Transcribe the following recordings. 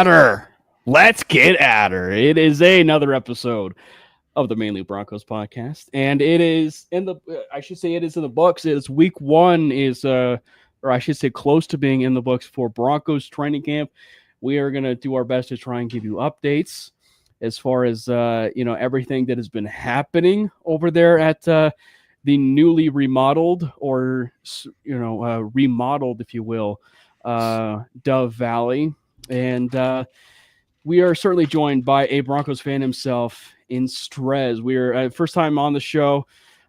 at her. Let's get at her. It is another episode of the Manely Broncos podcast, and it is in the. I should say it is in the books. It's week one is, or I should say, close to being in the books for Broncos Training Camp. We are gonna do our best to try and give you updates as far as everything that has been happening over there at the newly remodeled or remodeled, if you will, Dove Valley. And we are certainly joined by a Broncos fan himself in Strez. We are first time on the show.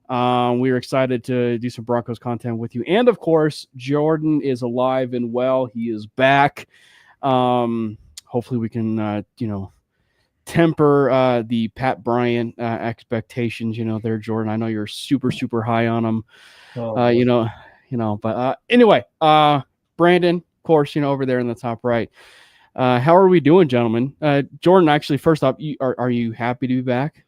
We are excited to do some Broncos content with you. And of course, Jordan is alive and well. He is back. Hopefully we can, temper the Pat Bryant expectations, there, Jordan. I know you're super, super high on him. But anyway, Brandon, of course, over there in the top right. How are we doing, gentlemen? Jordan, actually, first off, are you happy to be back?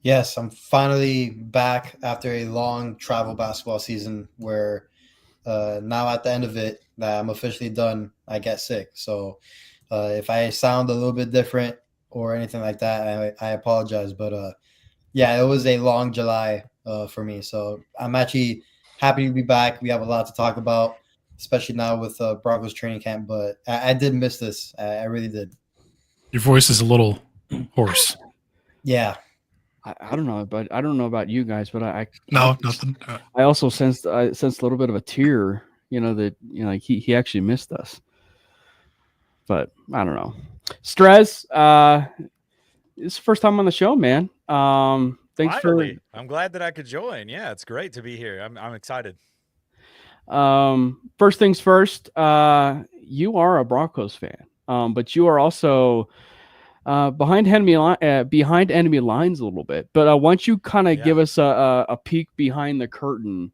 Yes, I'm finally back after a long travel basketball season where now at the end of it, I'm officially done. I get sick. So if I sound a little bit different or anything like that, I apologize. But it was a long July for me. So I'm actually happy to be back. We have a lot to talk about, especially now with Broncos training camp. But I did miss this. I really did. Your voice is a little hoarse. Yeah. I don't know, but I don't know about you guys, but nothing. I also sensed a little bit of a tear, that he actually missed us. But I don't know. Strez, it's the first time on the show, man. Thanks Finally. I'm glad that I could join. Yeah, it's great to be here. I'm excited. First things first, you are a Broncos fan, but you are also behind enemy lines a little bit. But why don't you kind of give us a peek behind the curtain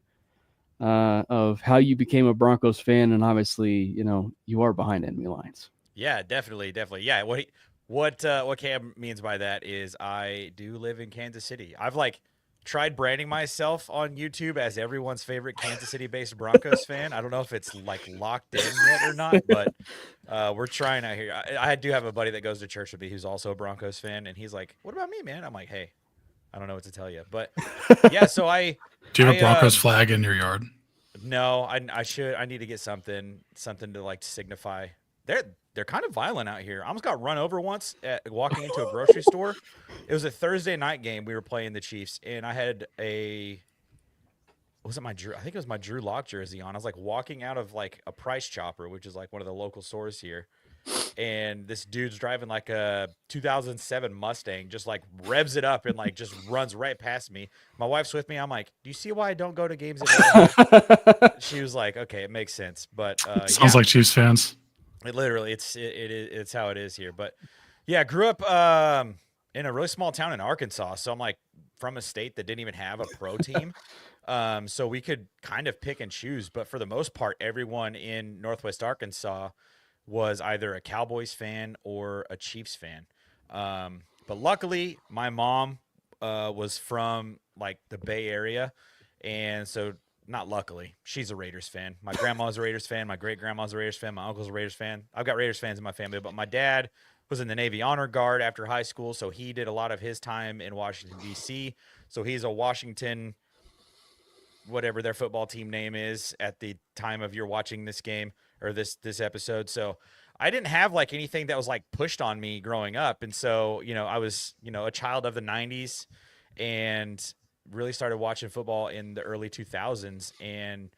of how you became a Broncos fan, and obviously, you are behind enemy lines. Yeah, definitely. Yeah, what Cam means by that is I do live in Kansas City. I've tried branding myself on YouTube as everyone's favorite Kansas City-based Broncos fan. I don't know if it's locked in yet or not, but we're trying out here. I do have a buddy that goes to church with me who's also a Broncos fan, and he's like, "What about me, man?" I'm like, "Hey, I don't know what to tell you." But yeah, so do you have a Broncos flag in your yard? No, I should. I need to get something to signify. They're kind of violent out here. I almost got run over once walking into a grocery store. It was a Thursday night game. We were playing the Chiefs, and I had I think it was my Drew Lock jersey on. I was walking out of a Price Chopper, which is one of the local stores here. And this dude's driving a 2007 Mustang, just revs it up and just runs right past me. My wife's with me. I'm like, "Do you see why I don't go to games at She was like, "Okay, it makes sense." But sounds like Chiefs fans. It literally, it's how it is here. But yeah, grew up in a really small town in Arkansas. So I'm from a state that didn't even have a pro team. So we could kind of pick and choose. But for the most part, everyone in Northwest Arkansas was either a Cowboys fan or a Chiefs fan. But luckily, my mom was from the Bay Area. And so not luckily, she's a Raiders fan. My grandma's a Raiders fan. My great-grandma's a Raiders fan. My uncle's a Raiders fan. I've got Raiders fans in my family, but my dad was in the Navy Honor Guard after high school, so he did a lot of his time in Washington, D.C. So he's a Washington, whatever their football team name is at the time of you're watching this game or this episode. So I didn't have anything that was pushed on me growing up. And so, I was, a child of the 90s and really started watching football in the early 2000s, and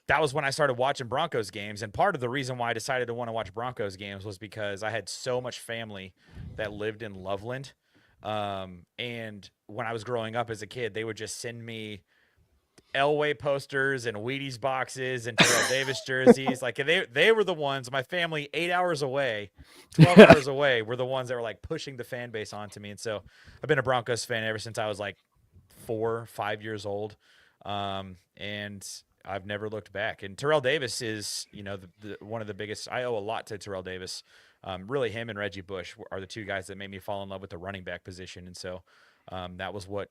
that was when I started watching Broncos games. And part of the reason why I decided to want to watch Broncos games was because I had so much family that lived in Loveland, and when I was growing up as a kid, they would just send me Elway posters and Wheaties boxes and Terrell Davis jerseys. They were the ones, my family 8 hours away, 12 hours away, were the ones that were pushing the fan base onto me. And so I've been a Broncos fan ever since I was 4, 5 years old. And I've never looked back. And Terrell Davis is, one of the biggest. I owe a lot to Terrell Davis. Really, him and Reggie Bush are the two guys that made me fall in love with the running back position. And so that was what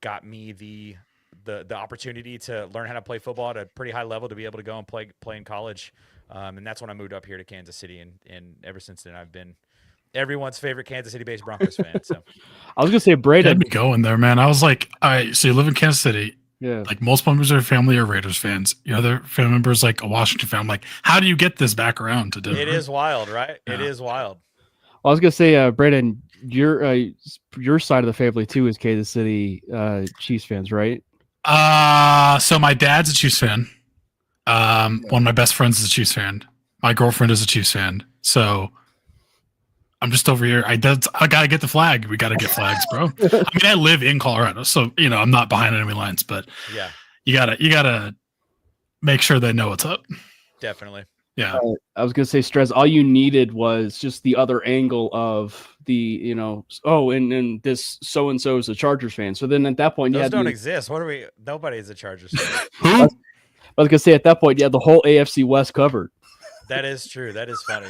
got me the opportunity to learn how to play football at a pretty high level, to be able to go and play in college And that's when I moved up here to Kansas City, and ever since then I've been everyone's favorite Kansas City-based Broncos fan. So I was gonna say You had Braden. me going there, man. I was like, so you live in Kansas City. Yeah. Like most members of your family are Raiders fans. Your other family members like a Washington fan. I'm like, how do you get this back around to Denver? it is wild, right? It Yeah. is wild. I was gonna say, Braden, your side of the family too is Kansas City Chiefs fans, right? So my dad's a Chiefs fan. One of my best friends is a Chiefs fan. My girlfriend is a Chiefs fan. So I'm just over here. I gotta get the flag. We gotta get flags, bro. I mean, I live in Colorado, so I'm not behind enemy lines, but Yeah, you gotta make sure they know what's up. definitely. Yeah. I was gonna say, Strez, all you needed was just the other angle of the, and this so and so is a Chargers fan. So then at that point, Those don't exist. What are we? Nobody is a Chargers fan. Who? I was gonna say at that point, you had the whole AFC West covered. That is true. That is funny.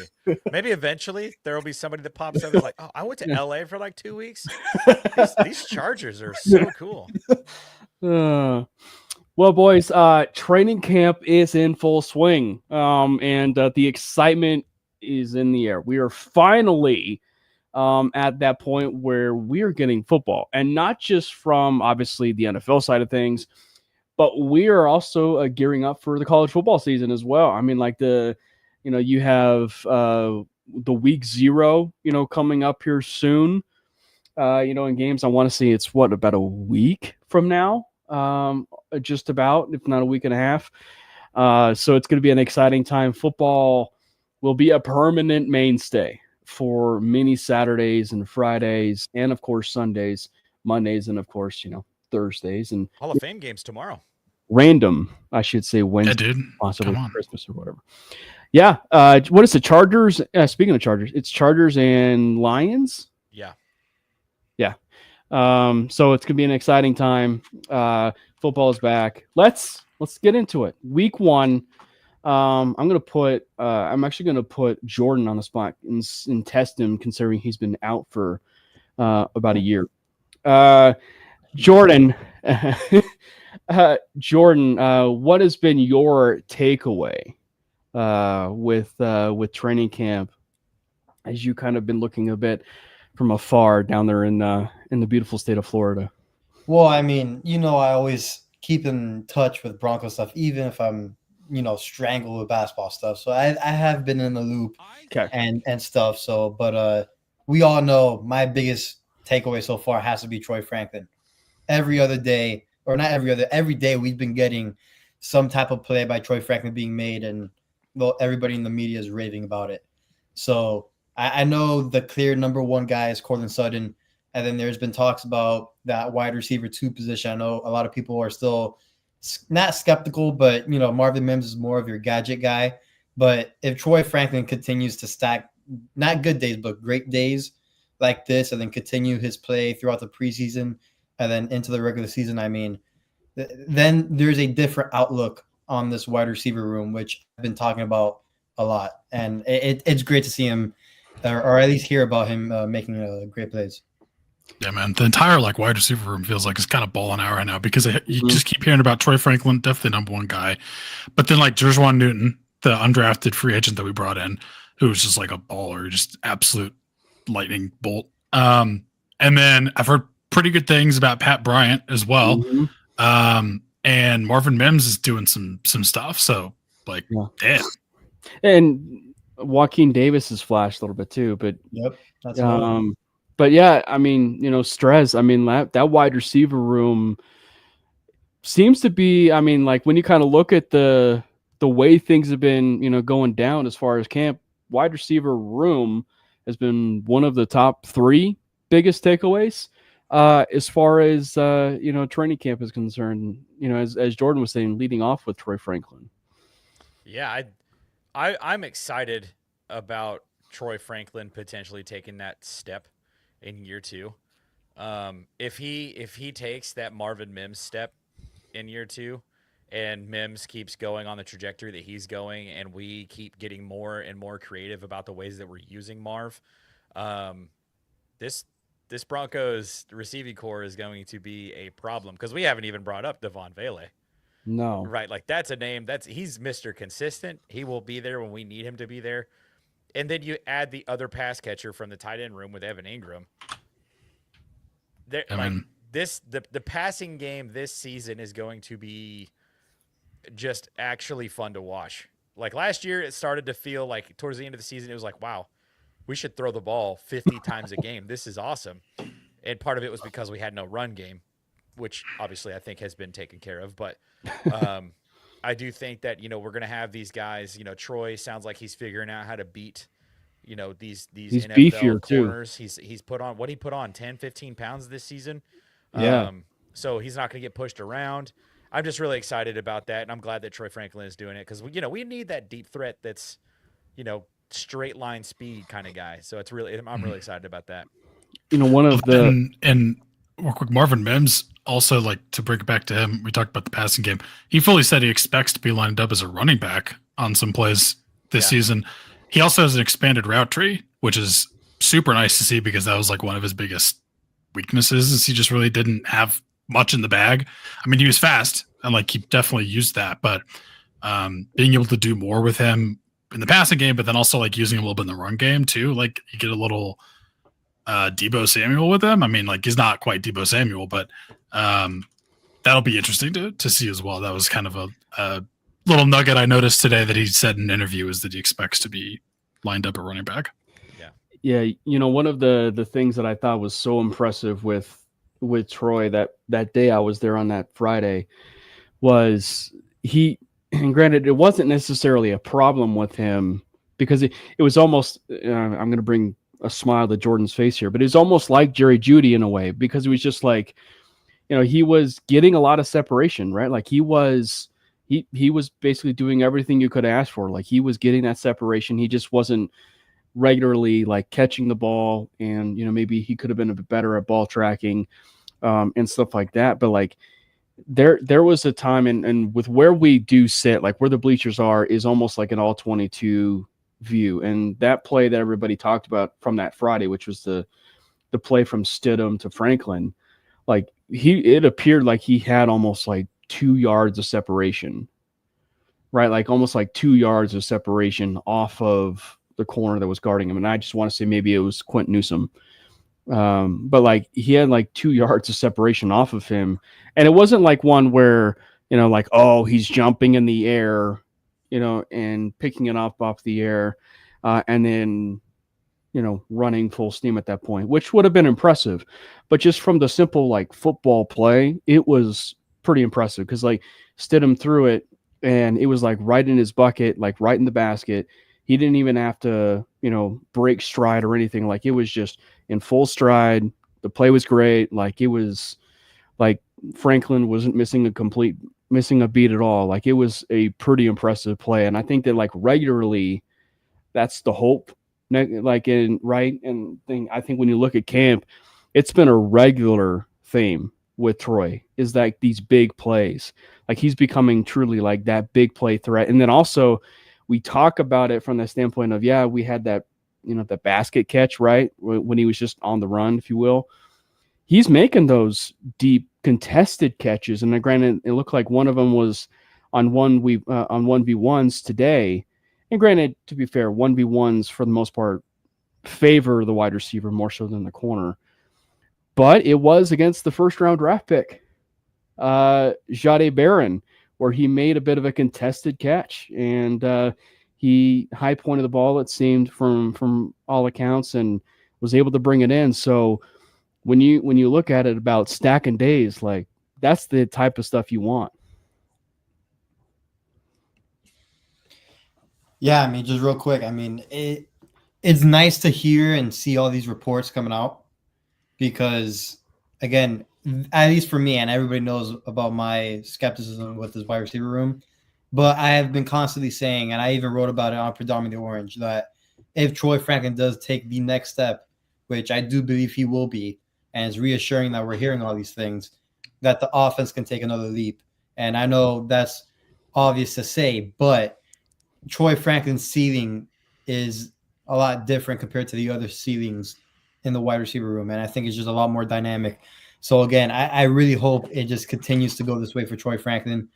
Maybe eventually there will be somebody that pops up and like, oh, I went to LA for like 2 weeks. These Chargers are so cool. Well, boys, training camp is in full swing, and the excitement is in the air. We are finally at that point where we are getting football, and not just from obviously the NFL side of things, but we are also gearing up for the college football season as well. I mean, like you have the week 0, coming up here soon. In games, I want to see it's about a week from now. Just about, if not a week and a half. So it's going to be an exciting time. Football will be a permanent mainstay for many Saturdays and Fridays, and of course Sundays, Mondays, and of course Thursdays, and Hall of Fame games tomorrow. Random, I should say, Wednesday, Yeah, dude. possibly Come on. Christmas or whatever. Yeah. What is the Chargers? Speaking of Chargers, it's Chargers and Lions. Yeah. So it's gonna be an exciting time. Football is back. Let's get into it. Week 1. I'm actually gonna put Jordan on the spot and test him, considering he's been out for about a year. Jordan, what has been your takeaway with training camp, as you kind of been looking a bit from afar down there in the beautiful state of Florida? Well, I mean, I always keep in touch with Bronco stuff, even if I'm, strangled with basketball stuff. So I have been in the loop and stuff. So, but we all know my biggest takeaway so far has to be Troy Franklin. Every day we've been getting some type of play by Troy Franklin being made, and everybody in the media is raving about it. So I know the clear number 1 guy is Courtland Sutton, and then there's been talks about that wide receiver 2 position. I know a lot of people are still not skeptical, but Marvin Mims is more of your gadget guy. But if Troy Franklin continues to stack not good days but great days like this, and then continue his play throughout the preseason and then into the regular season, I mean, then there's a different outlook on this wide receiver room, which I've been talking about a lot, and it's great to see him, or at least hear about him making great plays. Yeah, man. The entire wide receiver room feels like it's kind of balling out right now, because you just keep hearing about Troy Franklin, definitely number 1 guy, but then Jerjuan Newton, the undrafted free agent that we brought in, who was just like a baller, just absolute lightning bolt. And then I've heard pretty good things about Pat Bryant as well. Mm-hmm. And Marvin Mims is doing some stuff. So damn. And Joaquin Davis has flashed a little bit too, but Yep. That's but yeah, I mean, Strez, I mean, that wide receiver room seems to be, I mean, when you kind of look at the way things have been, going down as far as camp, wide receiver room has been one of the top 3 biggest takeaways as far as training camp is concerned. As Jordan was saying, leading off with Troy Franklin. Yeah, I'm excited about Troy Franklin potentially taking that step in year 2. If he takes that Marvin Mims step in year 2, and Mims keeps going on the trajectory that he's going, and we keep getting more and more creative about the ways that we're using Marv, this Broncos receiving core is going to be a problem, because we haven't even brought up Devon Vele. No. Right. Like that's a name he's Mr. Consistent. He will be there when we need him to be there. And then you add the other pass catcher from the tight end room with Evan Ingram. There, like the passing game this season is going to be just actually fun to watch. Like last year, it started to feel like towards the end of the season, it was like, wow, we should throw the ball 50 times a game. This is awesome. And part of it was because we had no run game, which obviously I think has been taken care of. But I do think that, we're going to have these guys, Troy sounds like he's figuring out how to beat, these he's NFL beefier corners. too. He's put on, what he put on, 10, 15 pounds this season. Yeah. So he's not going to get pushed around. I'm just really excited about that. And I'm glad that Troy Franklin is doing it because, we need that deep threat that's, straight line speed kind of guy. So I'm really excited about that. One of the and real quick, Marvin Mims also, like, to bring it back to him, we talked about the passing game. He fully said he expects to be lined up as a running back on some plays this season. He also has an expanded route tree, which is super nice to see because that was like one of his biggest weaknesses is he just really didn't have much in the bag. I mean, he was fast and like he definitely used that, but being able to do more with him in the passing game, but then also like using a little bit in the run game too. Like you get a little Deebo Samuel with him. I mean, like he's not quite Deebo Samuel, but that'll be interesting to see as well. That was kind of a little nugget I noticed today that he said in an interview is that he expects to be lined up at running back. Yeah. One of the things that I thought was so impressive with Troy that day I was there on that Friday was and granted, it wasn't necessarily a problem with him because it was almost, I'm going to bring a smile to Jordan's face here, but it was almost like Jerry Jeudy in a way because it was just like, he was getting a lot of separation, right? Like he was basically doing everything you could ask for. Like he was getting that separation. He just wasn't regularly like catching the ball and, maybe he could have been a bit better at ball tracking and stuff like that. But like, there was a time and with where we do sit, like where the bleachers are is almost like an all 22 view. And that play that everybody talked about from that Friday, which was the play from Stidham to Franklin, like it appeared like he had almost like 2 yards of separation, right? Like almost like 2 yards of separation off of the corner that was guarding him. And I just want to say maybe it was Quentin Newsome. But like he had like 2 yards of separation off of him. And it wasn't like one where, like, oh, he's jumping in the air, and picking it up off the air, and then, running full steam at that point, which would have been impressive. But just from the simple like football play, it was pretty impressive because like Stidham threw it and it was like right in his bucket, like right in the basket. He didn't even have to, break stride or anything. Like it was just in full stride. The play was great. Like it was like Franklin wasn't missing a beat at all. Like it was a pretty impressive play. And I think that like regularly that's the hope. Like I think when you look at camp, it's been a regular theme with Troy is like these big plays. Like he's becoming truly like that big play threat. And then also we talk about it from the standpoint of, we had that, the basket catch, right? When he was just on the run, if you will. He's making those deep contested catches. And then granted, it looked like one of them was on 1v1s today. And granted, to be fair, 1v1s for the most part favor the wide receiver more so than the corner. But it was against the first round draft pick, Jahdae Barron, where he made a bit of a contested catch and he high pointed the ball, it seemed, from all accounts, and was able to bring it in. So when you look at it about stacking days, like that's the type of stuff you want. Yeah, I mean, just real quick, I mean, it's nice to hear and see all these reports coming out because, again, at least for me, and everybody knows about my skepticism with this wide receiver room, but I have been constantly saying, and I even wrote about it on Predominantly Orange, that if Troy Franklin does take the next step, which I do believe he will be, and it's reassuring that we're hearing all these things, that the offense can take another leap. And I know that's obvious to say, but Troy Franklin's ceiling is a lot different compared to the other ceilings in the wide receiver room. And I think it's just a lot more dynamic. So again, I really hope it just continues to go this way for Troy Franklin.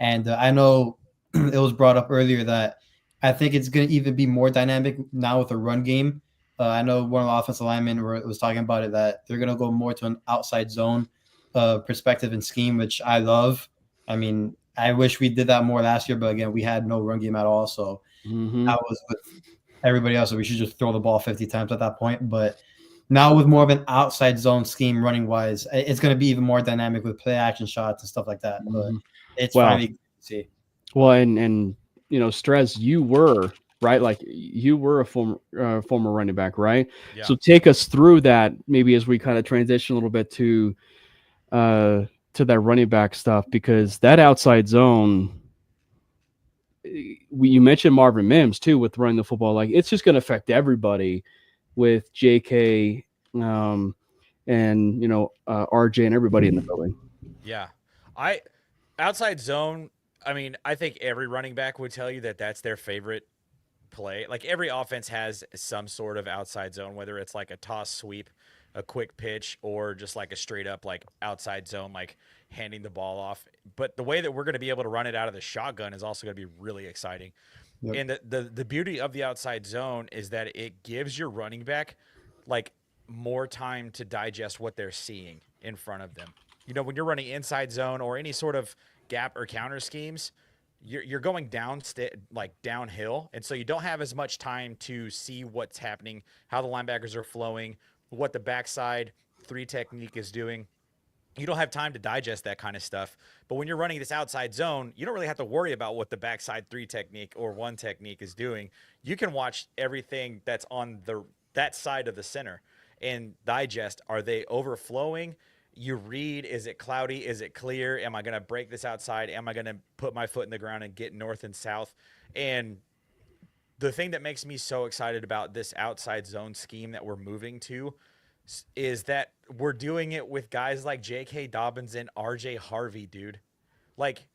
And I know it was brought up earlier that I think it's going to even be more dynamic now with a run game. I know one of the offensive linemen was talking about it, that they're going to go more to an outside zone perspective and scheme, which I love. I mean, I wish we did that more last year, but again, we had no run game at all. So I was with everybody else, so we should just throw the ball 50 times at that point. But now with more of an outside zone scheme running wise, it's going to be even more dynamic with play action shots and stuff like that. But it's finally good to see. Well, and you know, Strez, you were right, like you were a former running back, right? Yeah. So take us through that, maybe as we kind of transition a little bit to that running back stuff, because that outside zone. You mentioned Marvin Mims too with running the football. Like it's just going to affect everybody with JK and you know RJ and everybody in the building. Yeah, outside zone. I mean, I think every running back would tell you that that's their favorite play. Like every offense has some sort of outside zone, whether it's like a toss sweep, a quick pitch, or just like a straight up like outside zone, like handing the ball off. But the way that we're going to be able to run it out of the shotgun is also going to be really exciting. Yep. And the beauty of the outside zone is that it gives your running back like more time to digest what they're seeing in front of them. You know, when you're running inside zone or any sort of gap or counter schemes, you're going downhill, and so you don't have as much time to see what's happening, how the linebackers are flowing, what the backside 3 technique is doing. You don't have time to digest that kind of stuff. But when you're running this outside zone, you don't really have to worry about what the backside 3 technique or 1 technique is doing. You can watch everything that's on that side of the center and digest. Are they overflowing? You read, is it cloudy? Is it clear? Am I going to break this outside? Am I going to put my foot in the ground and get north and south? And the thing that makes me so excited about this outside zone scheme that we're moving to is that we're doing it with guys like J.K. Dobbins and R.J. Harvey, dude. Like,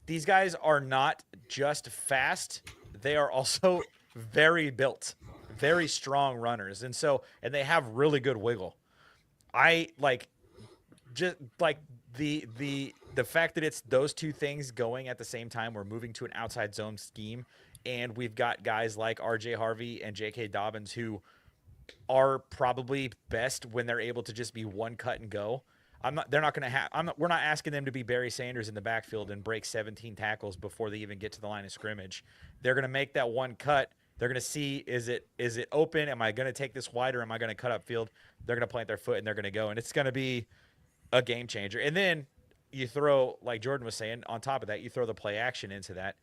these guys are not just fast. They are also very built, very strong runners. And they have really good wiggle. I like just like the fact that it's those 2 things going at the same time. We're moving to an outside zone scheme, and we've got guys like R.J. Harvey and J.K. Dobbins who are probably best when they're able to just be one cut and go. We're not asking them to be Barry Sanders in the backfield and break 17 tackles before they even get to the line of scrimmage. They're going to make that one cut. They're going to see, is it open? Am I going to take this wide, or am I going to cut upfield? They're going to plant their foot and they're going to go, and it's going to be a game changer. And then you throw, like Jordan was saying, on top of that, you throw the play action into that.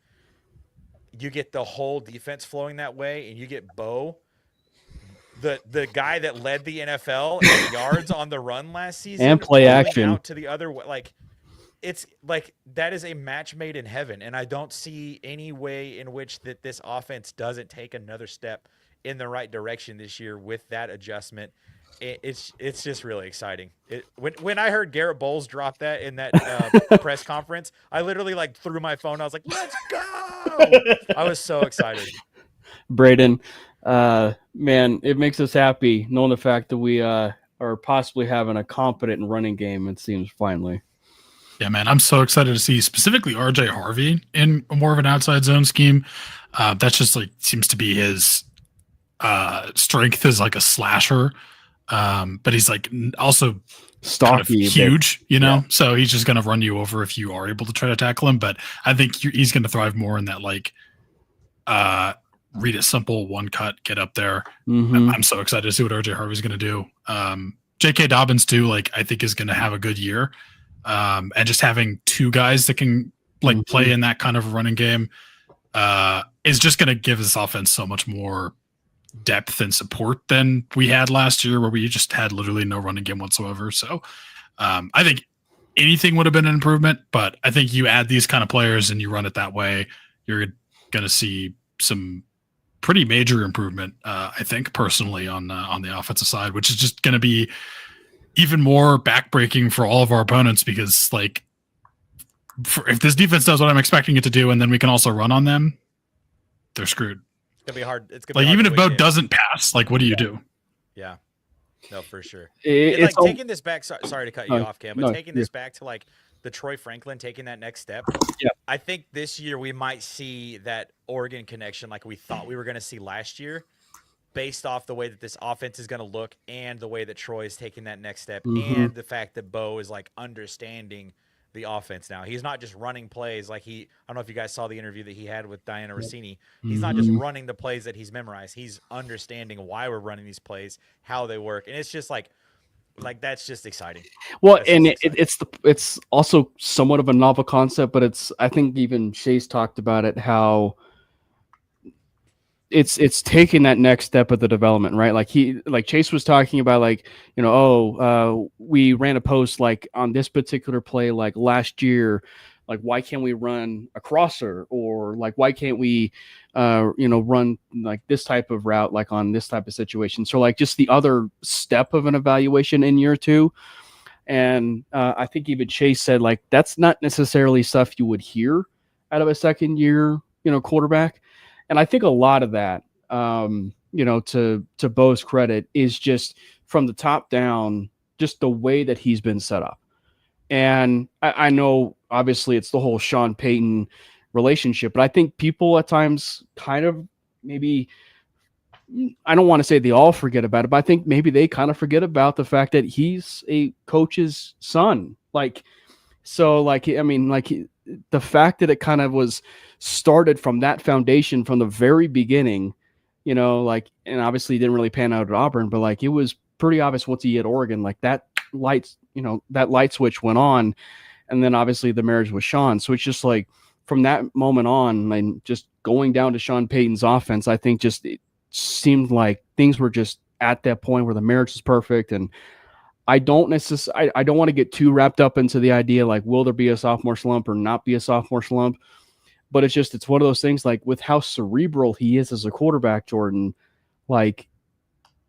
You get the whole defense flowing that way, and you get Bo, the guy that led the NFL in yards on the run last season, and play action out to the other way. Like, it's like that is a match made in heaven, and I don't see any way in which that this offense doesn't take another step in the right direction this year with that adjustment. It's just really exciting. When I heard Garrett Bowles drop that in that press conference, I literally like threw my phone. I was like, "Let's go!" I was so excited. Braden, man, it makes us happy knowing the fact that we are possibly having a competent running game. It seems finally. Yeah, man, I'm so excited to see specifically RJ Harvey in more of an outside zone scheme. That's just like seems to be his strength is like a slasher. But he's like also stocky, kind of huge, you know, so he's just going to run you over if you are able to try to tackle him. But I think he's going to thrive more in that, like, read it simple, one cut, get up there. Mm-hmm. I'm so excited to see what RJ Harvey's going to do. J.K. Dobbins too, like, I think is going to have a good year. And just having 2 guys that can like play in that kind of running game is just going to give this offense so much more depth and support than we had last year, where we just had literally no running game whatsoever. So I think anything would have been an improvement, but I think you add these kind of players and you run it that way, you're going to see some pretty major improvement, I think, personally, on the offensive side, which is just going to be even more backbreaking for all of our opponents, because like if this defense does what I'm expecting it to do and then we can also run on them, they're screwed. It's gonna be hard. It's gonna like be hard even to if Bo win doesn't pass, like what do you do? Yeah, no, for sure. It's like taking this back. Sorry to cut you off, Cam, but taking this back to like the Troy Franklin taking that next step. Yeah. I think this year we might see that Oregon connection like we thought we were going to see last year, based off the way that this offense is going to look and the way that Troy is taking that next step and the fact that Bo is like understanding the offense now. He's not just running plays like I don't know if you guys saw the interview that he had with Diana Rossini. He's not just running the plays that he's memorized. He's understanding why we're running these plays, how they work. And it's just like that's just exciting. Well, That's and just it's also somewhat of a novel concept, but I think even Chase talked about it, how it's taking that next step of the development, right? Like Chase was talking about, like, you know, we ran a post like on this particular play, like last year, like why can't we run a crosser, or like why can't we, run like this type of route, like on this type of situation. So like just the other step of an evaluation in year 2. And I think even Chase said like that's not necessarily stuff you would hear out of a second year, quarterback. And I think a lot of that, to Bo's credit, is just from the top down, just the way that he's been set up. And I know, obviously, it's the whole Sean Payton relationship, but I think people at times kind of maybe, I don't want to say they all forget about it, but I think maybe they kind of forget about the fact that he's a coach's son. The fact that it kind of was started from that foundation from the very beginning, and obviously didn't really pan out at Auburn, but like it was pretty obvious once he hit Oregon, like that light switch went on, and then obviously the marriage with Sean. So it's just like from that moment on, and just going down to Sean Payton's offense, I think just it seemed like things were just at that point where the marriage is perfect. And I don't want to get too wrapped up into the idea, like, will there be a sophomore slump or not be a sophomore slump? But it's one of those things, like with how cerebral he is as a quarterback, Jordan, like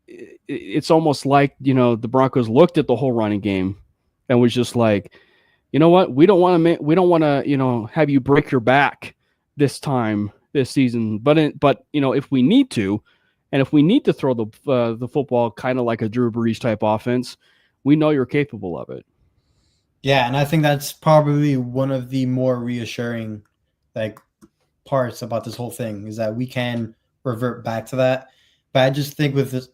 it's almost like, the Broncos looked at the whole running game and was just like, you know what? We don't want to, have you break your back this season. But if we need to, and if we need to throw the football kind of like a Drew Brees type offense, we know you're capable of it. Yeah, and I think that's probably one of the more reassuring parts about this whole thing, is that we can revert back to that. But I just think with this,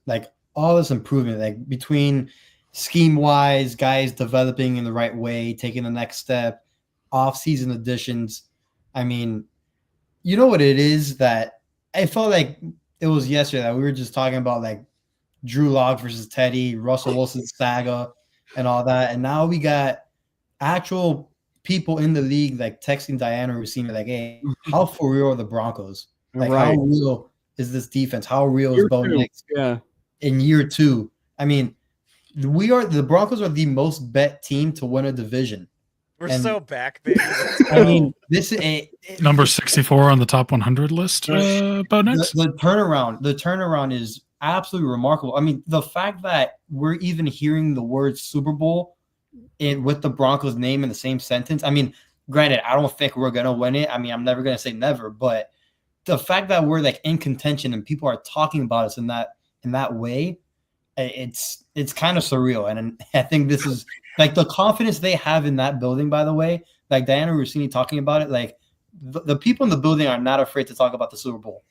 all this improvement, between scheme-wise, guys developing in the right way, taking the next step, off-season additions, I mean, you know what it is that I felt like it was yesterday that we were just talking about, Drew Lock versus Teddy, Russell Wilson's saga, and all that. And now we got actual people in the league texting Diana Rossini hey, how for real are the Broncos? How real is this defense? How real is Bo Nix? Yeah. In year 2? I mean, the Broncos are the most bet team to win a division. We're so back, baby. I mean, this is number 64 on the top 100 list. Bo Nix. The turnaround is absolutely remarkable. I mean, the fact that we're even hearing the word Super Bowl with the Broncos name in the same sentence. I mean, granted, I don't think we're gonna win it. I mean, I'm never gonna say never, but the fact that we're in contention and people are talking about us in that way, it's kind of surreal. And I think this is the confidence they have in that building. By the way, Diana Rossini talking about it, the people in the building are not afraid to talk about the Super Bowl.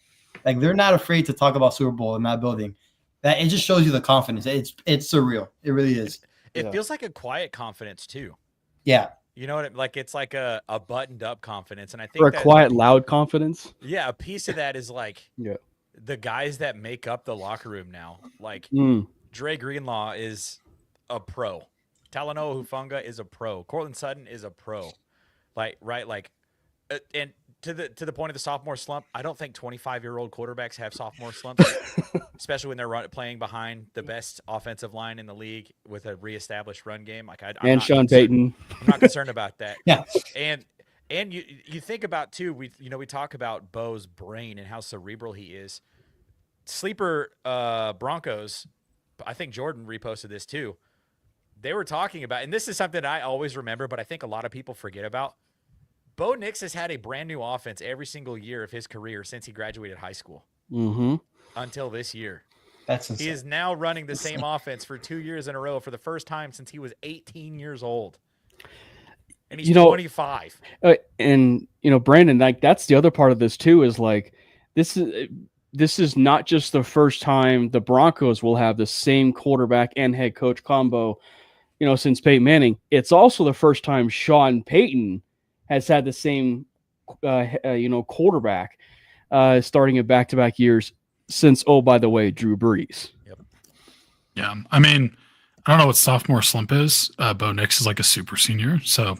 They're not afraid to talk about Super Bowl in that building. That it just shows you the confidence. It's surreal. It really is. It feels like a quiet confidence too. Yeah. You know what? It's like a buttoned up confidence. And I think or a quiet, loud confidence. Yeah. A piece of that is the guys that make up the locker room now. Dre Greenlaw is a pro. Talanoa Hufanga is a pro. Cortland Sutton is a pro. And to the point of the sophomore slump, I don't think 25-year-old quarterbacks have sophomore slumps, especially when they're playing behind the best offensive line in the league with a reestablished run game. And Sean Payton. I'm not concerned about that. Yeah. And you think about too, we talk about Bo's brain and how cerebral he is. Sleeper Broncos, I think Jordan reposted this too. They were talking about, and this is something I always remember, but I think a lot of people forget about. Bo Nix has had a brand new offense every single year of his career since he graduated high school until this year. That's insane. He is now running the same offense for 2 years in a row for the first time since he was 18 years old. and he's 25. And Brandon, like that's the other part of this too. Is like this is not just the first time the Broncos will have the same quarterback and head coach combo, since Peyton Manning. It's also the first time Sean Payton has had the same, quarterback, starting in back-to-back years since, oh, by the way, Drew Brees. Yep. Yeah. I mean, I don't know what sophomore slump is. Bo Nix is like a super senior, so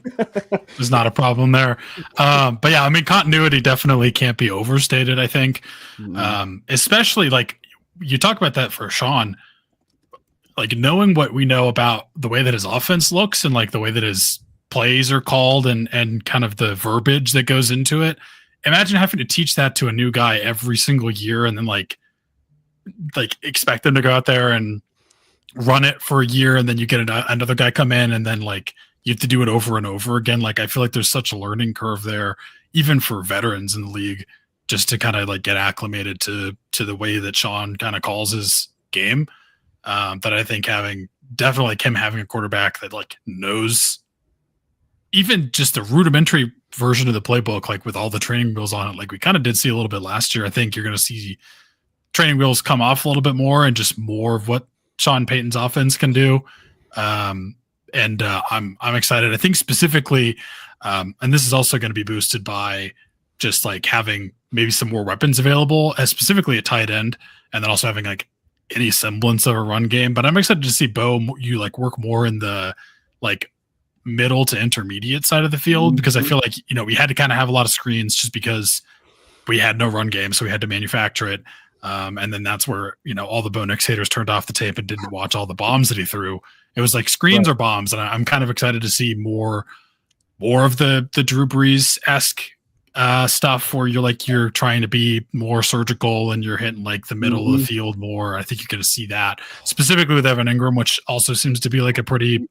there's not a problem there. But yeah, I mean, continuity definitely can't be overstated, I think. Especially like you talk about that for Sean, like knowing what we know about the way that his offense looks and like the way that his plays are called and kind of the verbiage that goes into it. Imagine having to teach that to a new guy every single year and then like expect them to go out there and run it for a year, and then you get another guy come in, and then like you have to do it over and over again. Like I feel like there's such a learning curve there, even for veterans in the league, just to kind of like get acclimated to the way that Sean kind of calls his game. That I think having a quarterback that like knows even just a rudimentary version of the playbook, like with all the training wheels on it, like we kind of did see a little bit last year. I think you're going to see training wheels come off a little bit more and just more of what Sean Payton's offense can do. I'm excited. I think specifically, and this is also going to be boosted by just like having maybe some more weapons available, as specifically a tight end, and then also having like any semblance of a run game. But I'm excited to see Bo, you like work more in the like middle to intermediate side of the field, because I feel like, we had to kind of have a lot of screens just because we had no run game. So we had to manufacture it. And then that's where, all the Bo Nix haters turned off the tape and didn't watch all the bombs that he threw. It was like screens or bombs. And I'm kind of excited to see more of the Drew Brees-esque stuff where you're trying to be more surgical and you're hitting like the middle of the field more. I think you're going to see that specifically with Evan Ingram, which also seems to be like a pretty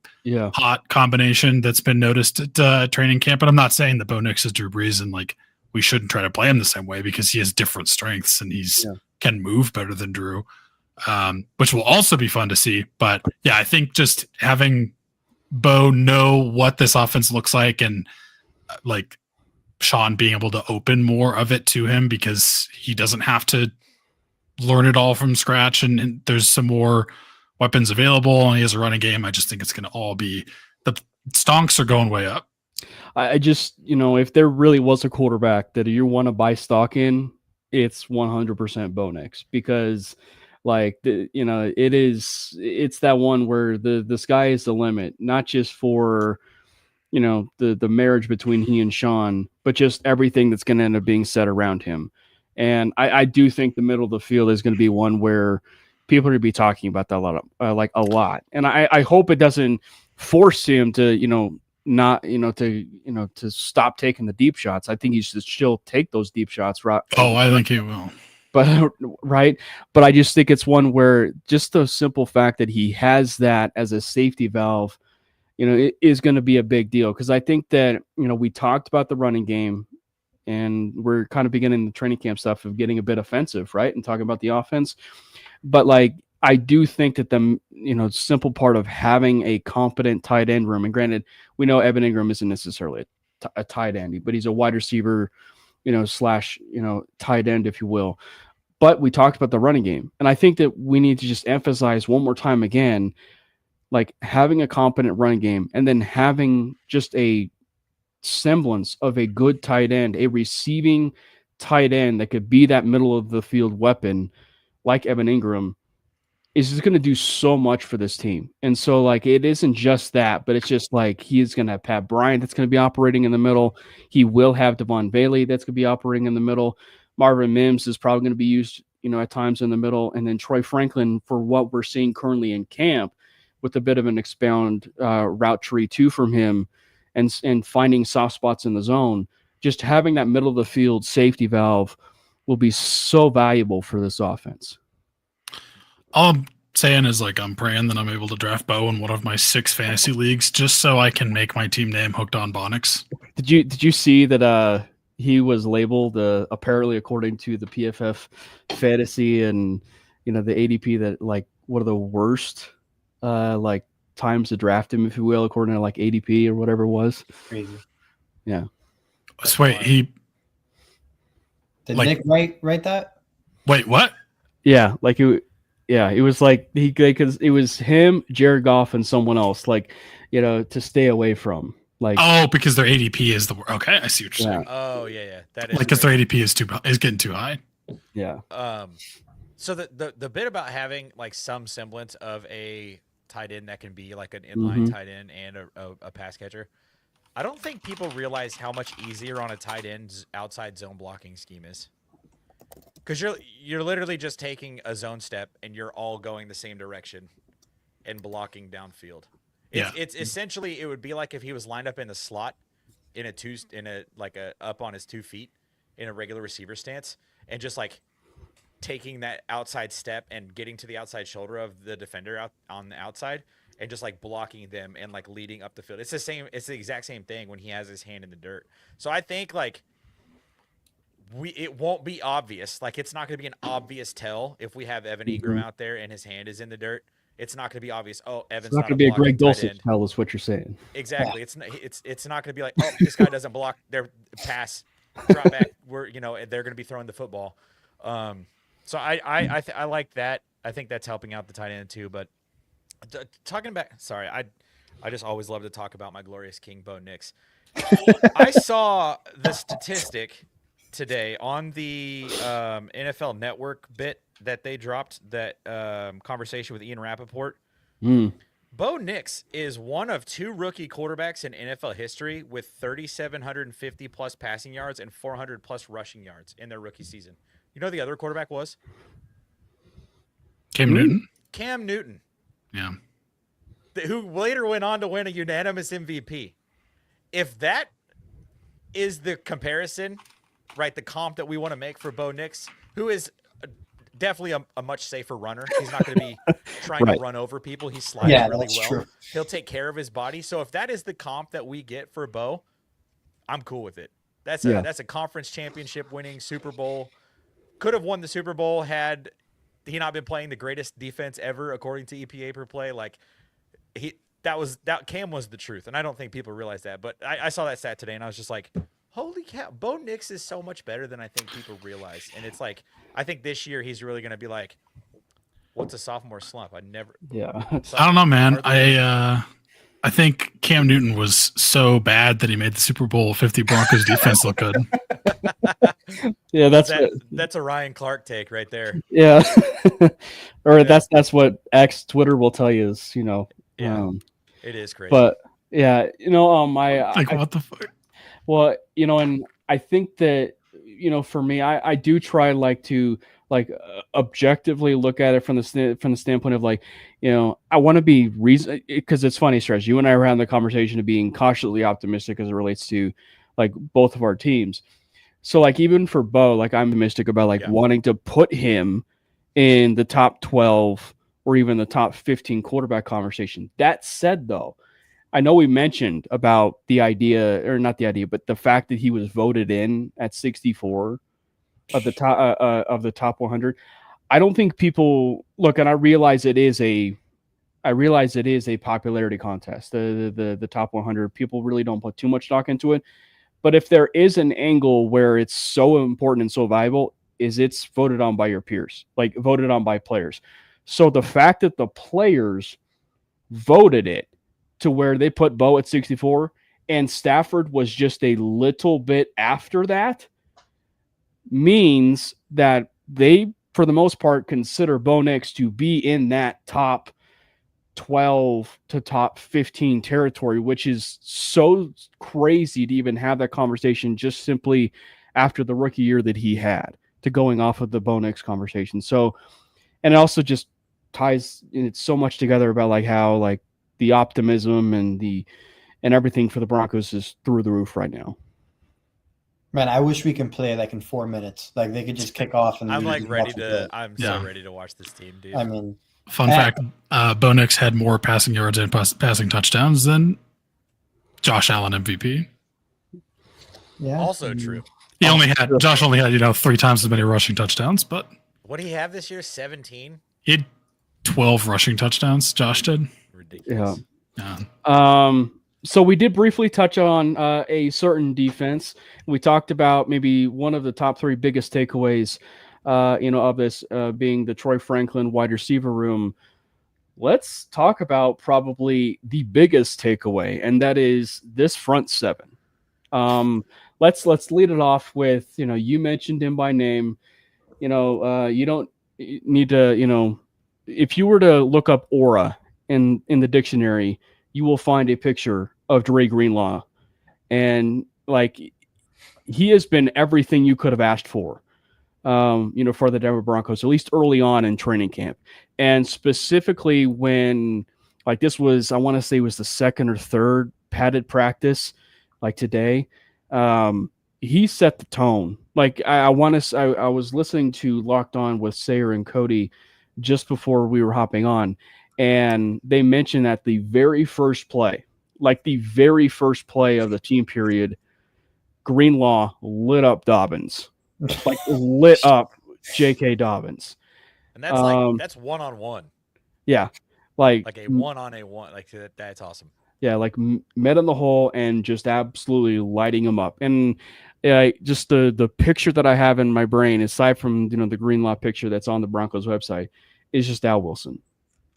hot combination that's been noticed at training camp. And I'm not saying that Bo Nix is Drew Brees and like we shouldn't try to play him the same way, because he has different strengths and he's can move better than Drew, which will also be fun to see. But yeah, I think just having Bo know what this offense looks like and like Sean being able to open more of it to him, because he doesn't have to learn it all from scratch, and there's some more weapons available and he has a running game. I just think it's going to all be, the stonks are going way up. I just, if there really was a quarterback that you want to buy stock in, it's 100% Bo Nix, because like it's that one where the sky is the limit, not just for the marriage between he and Sean, but just everything that's going to end up being said around him. And I do think the middle of the field is going to be one where people are going to be talking about that a lot. And I hope it doesn't force him to to stop taking the deep shots. I think he should still take those deep shots. Right? Oh, I think he will. But right. But I just think it's one where just the simple fact that he has that as a safety valve, it is going to be a big deal. Because I think that, we talked about the running game and we're kind of beginning the training camp stuff of getting a bit offensive, right? And talking about the offense. But like, I do think that the simple part of having a competent tight end room, and granted, we know Evan Ingram isn't necessarily a tight end, but he's a wide receiver, slash tight end, if you will. But we talked about the running game, and I think that we need to just emphasize one more time again, like having a competent running game, and then having just a semblance of a good tight end, a receiving tight end that could be that middle of the field weapon, like Evan Ingram, is just going to do so much for this team. And so like, it isn't just that, but it's just like, he's going to have Pat Bryant that's going to be operating in the middle. He will have Devon Bailey that's going to be operating in the middle. Marvin Mims is probably going to be used, at times in the middle. And then Troy Franklin, for what we're seeing currently in camp, with a bit of an expound route tree too from him, and finding soft spots in the zone, just having that middle of the field safety valve will be so valuable for this offense. All I'm saying is like, I'm praying that I'm able to draft Bo in one of my 6 fantasy leagues, just so I can make my team name Hooked on Bonix. Did you see that he was labeled apparently, according to the PFF fantasy and the ADP, that like one of the worst like times to draft him, if you will, according to like ADP or whatever it was. Crazy. Yeah. So wait, Did like- Nick write that? wait, what? Yeah, like it was like because it was him, Jared Goff, and someone else, like, to stay away from. Like, Oh, because their ADP is okay. I see what you're saying. Oh yeah, that is Like because their crazy. ADP is getting too high. yeah. So the bit about having like some semblance of a tight end that can be like an inline tight end and a pass catcher, I don't think people realize how much easier on a tight end's outside zone blocking scheme is. Because you're literally just taking a zone step and you're all going the same direction and blocking downfield. It's essentially, it would be like if he was lined up in the slot up on his 2 feet in a regular receiver stance and just like taking that outside step and getting to the outside shoulder of the defender out on the outside and just like blocking them and like leading up the field. It's the exact same thing when he has his hand in the dirt. So I think like it won't be obvious. Like it's not going to be an obvious tell if we have Evan Ingram out there and his hand is in the dirt. It's not going to be obvious. Oh, Evan's It's not going to be a Greg Dulcich tell us what you're saying. Exactly. It's not going to be like, oh, this guy doesn't block their pass, drop back. They're going to be throwing the football. So I like that. I think that's helping out the tight end too. But talking back, sorry, I just always love to talk about my glorious king, Bo Nix. I saw the statistic today on the NFL Network bit that they dropped, that conversation with Ian Rappaport. Bo Nix is one of 2 rookie quarterbacks in NFL history with 3,750 plus passing yards and 400 plus rushing yards in their rookie season. You know who the other quarterback was? Cam Newton. Cam Newton. Yeah. Who later went on to win a unanimous MVP. If that is the comparison, right, the comp that we want to make for Bo Nix, who is definitely a much safer runner. He's not going to be trying to run over people. He slides really well. True. He'll take care of his body. So if that is the comp that we get for Bo, I'm cool with it. That's a conference championship winning Super Bowl. Could have won the Super Bowl had he not been playing the greatest defense ever, according to EPA per play. Like Cam was the truth, and I don't think people realize that. But I saw that stat today, and I was just like, holy cow, Bo Nix is so much better than I think people realize. And it's like, I think this year he's really going to be like, what's a sophomore slump? I don't know, man. I think Cam Newton was so bad that he made the Super Bowl 50 Broncos defense look good. Yeah, that's a Ryan Clark take right there. Yeah. Or that's what Twitter will tell you is, it is crazy. But yeah, what the fuck? Well, and I think that, for me, I do try to objectively look at it from the standpoint of I want to be reason, because it's funny, Stretch. You and I were having the conversation of being cautiously optimistic as it relates to both of our teams. So even for Bo, I'm optimistic about wanting to put him in the top 12 or even the top 15 quarterback conversation. That said, though, I know we mentioned about the idea, or not the idea, but the fact that he was voted in at 64 of the top 100. I don't think people look, and I realize it is a popularity contest. The top 100, people really don't put too much stock into it. But if there is an angle where it's so important and so valuable, is it's voted on by your peers, voted on by players. So the fact that the players voted it to where they put Bo at 64 and Stafford was just a little bit after that means that they, for the most part, consider Bo Nix to be in that top 12 to top 15 territory, which is so crazy to even have that conversation just simply after the rookie year that he had, to going off of the Bo Nix conversation. So, and it also just ties it so much together about how the optimism and everything for the Broncos is through the roof right now. Man, I wish we can play in 4 minutes. They could just kick off and I'm ready to. I'm so ready to watch this team, dude. I mean, fun fact: Bo Nix had more passing yards and passing touchdowns than Josh Allen MVP. Yeah, also true. Josh only had 3 times as many rushing touchdowns, but what did he have this year? 17. He had 12 rushing touchdowns. Josh did. Ridiculous. Yeah. So we did briefly touch on a certain defense. We talked about maybe one of the top 3 biggest takeaways, of this being the Troy Franklin wide receiver room. Let's talk about probably the biggest takeaway, and that is this front 7. Let's lead it off with, you mentioned him by name. You don't need to, if you were to look up aura in the dictionary, you will find a picture of Dre Greenlaw, and he has been everything you could have asked for, for the Denver Broncos, at least early on in training camp. And specifically when this was, I want to say it was the 2nd or 3rd padded practice, today, he set the tone. I was listening to Locked On with Sayer and Cody just before we were hopping on, and they mentioned that the very first play of the team period, Greenlaw lit up Dobbins, lit up J.K. Dobbins. And that's that's one-on-one. Yeah. Like a one-on-a-one. That's awesome. Yeah, met in the hole and just absolutely lighting him up. And just the picture that I have in my brain, aside from the Greenlaw picture that's on the Broncos website, is just Al Wilson.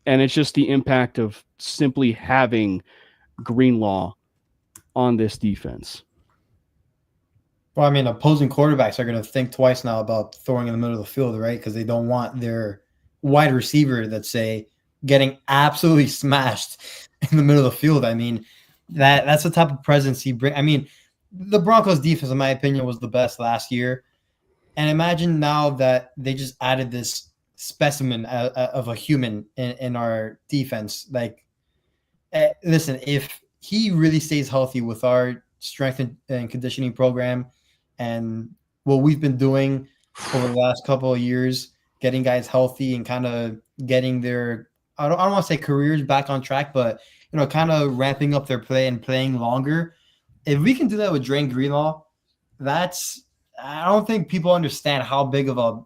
And it's just the impact of simply having Greenlaw on this defense. Well, I mean, opposing quarterbacks are going to think twice now about throwing in the middle of the field, right? Because they don't want their wide receiver, let's say, getting absolutely smashed in the middle of the field. I mean, that's the type of presence he brings. I mean, the Broncos defense, in my opinion, was the best last year. And imagine now that they just added this specimen of a human in our defense. Listen, if he really stays healthy with our strength and conditioning program and what we've been doing over the last couple of years, getting guys healthy and kind of getting their, I don't want to say careers back on track, but, kind of ramping up their play and playing longer. If we can do that with Dre Greenlaw, I don't think people understand how big of a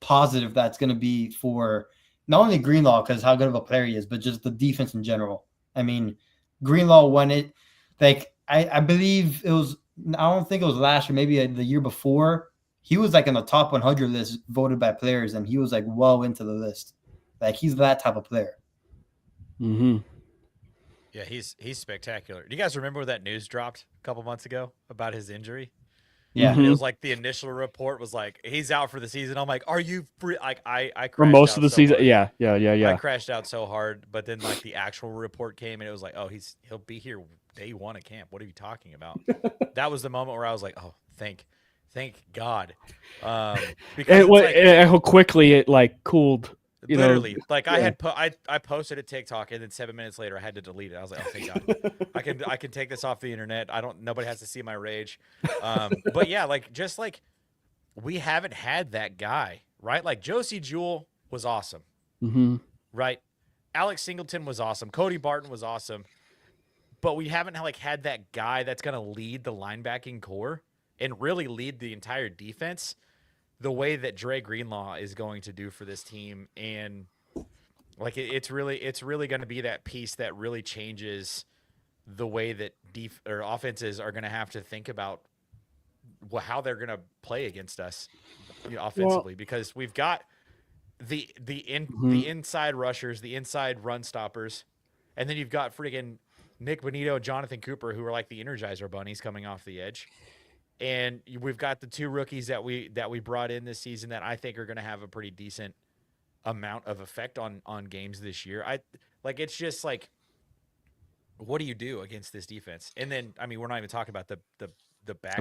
positive that's going to be for not only Greenlaw, because how good of a player he is, but just the defense in general. I mean, Greenlaw won it. I believe it was, I don't think it was last year, maybe the year before. He was in the top 100 list voted by players, and he was well into the list. He's that type of player. Mm-hmm. Yeah, he's spectacular. Do you guys remember when that news dropped a couple months ago about his injury? Yeah. And it was the initial report was he's out for the season. I'm are you free? I crashed for most out of the so season. hard. Yeah. I crashed out so hard, but then the actual report came and it was he'll be here day 1 of camp. What are you talking about? That was the moment where I was oh, thank God. Because how quickly it cooled. Literally, I posted a TikTok and then 7 minutes later I had to delete it. I was oh, thank God. I can take this off the internet. Nobody has to see my rage. But yeah, we haven't had that guy, right? Josie Jewell was awesome. Mm-hmm. Right? Alex Singleton was awesome. Cody Barton was awesome. But we haven't had that guy that's going to lead the linebacking core and really lead the entire defense the way that Dre Greenlaw is going to do for this team. And it's really going to be that piece that really changes the way that offenses are going to have to think about how they're going to play against us offensively, because we've got the inside rushers, the inside run stoppers, and then you've got freaking Nick Bonito, Jonathan Cooper, who are the Energizer bunnies coming off the edge. And we've got the 2 rookies that we brought in this season that I think are going to have a pretty decent amount of effect on games this year. It's just what do you do against this defense? And then we're not even talking about the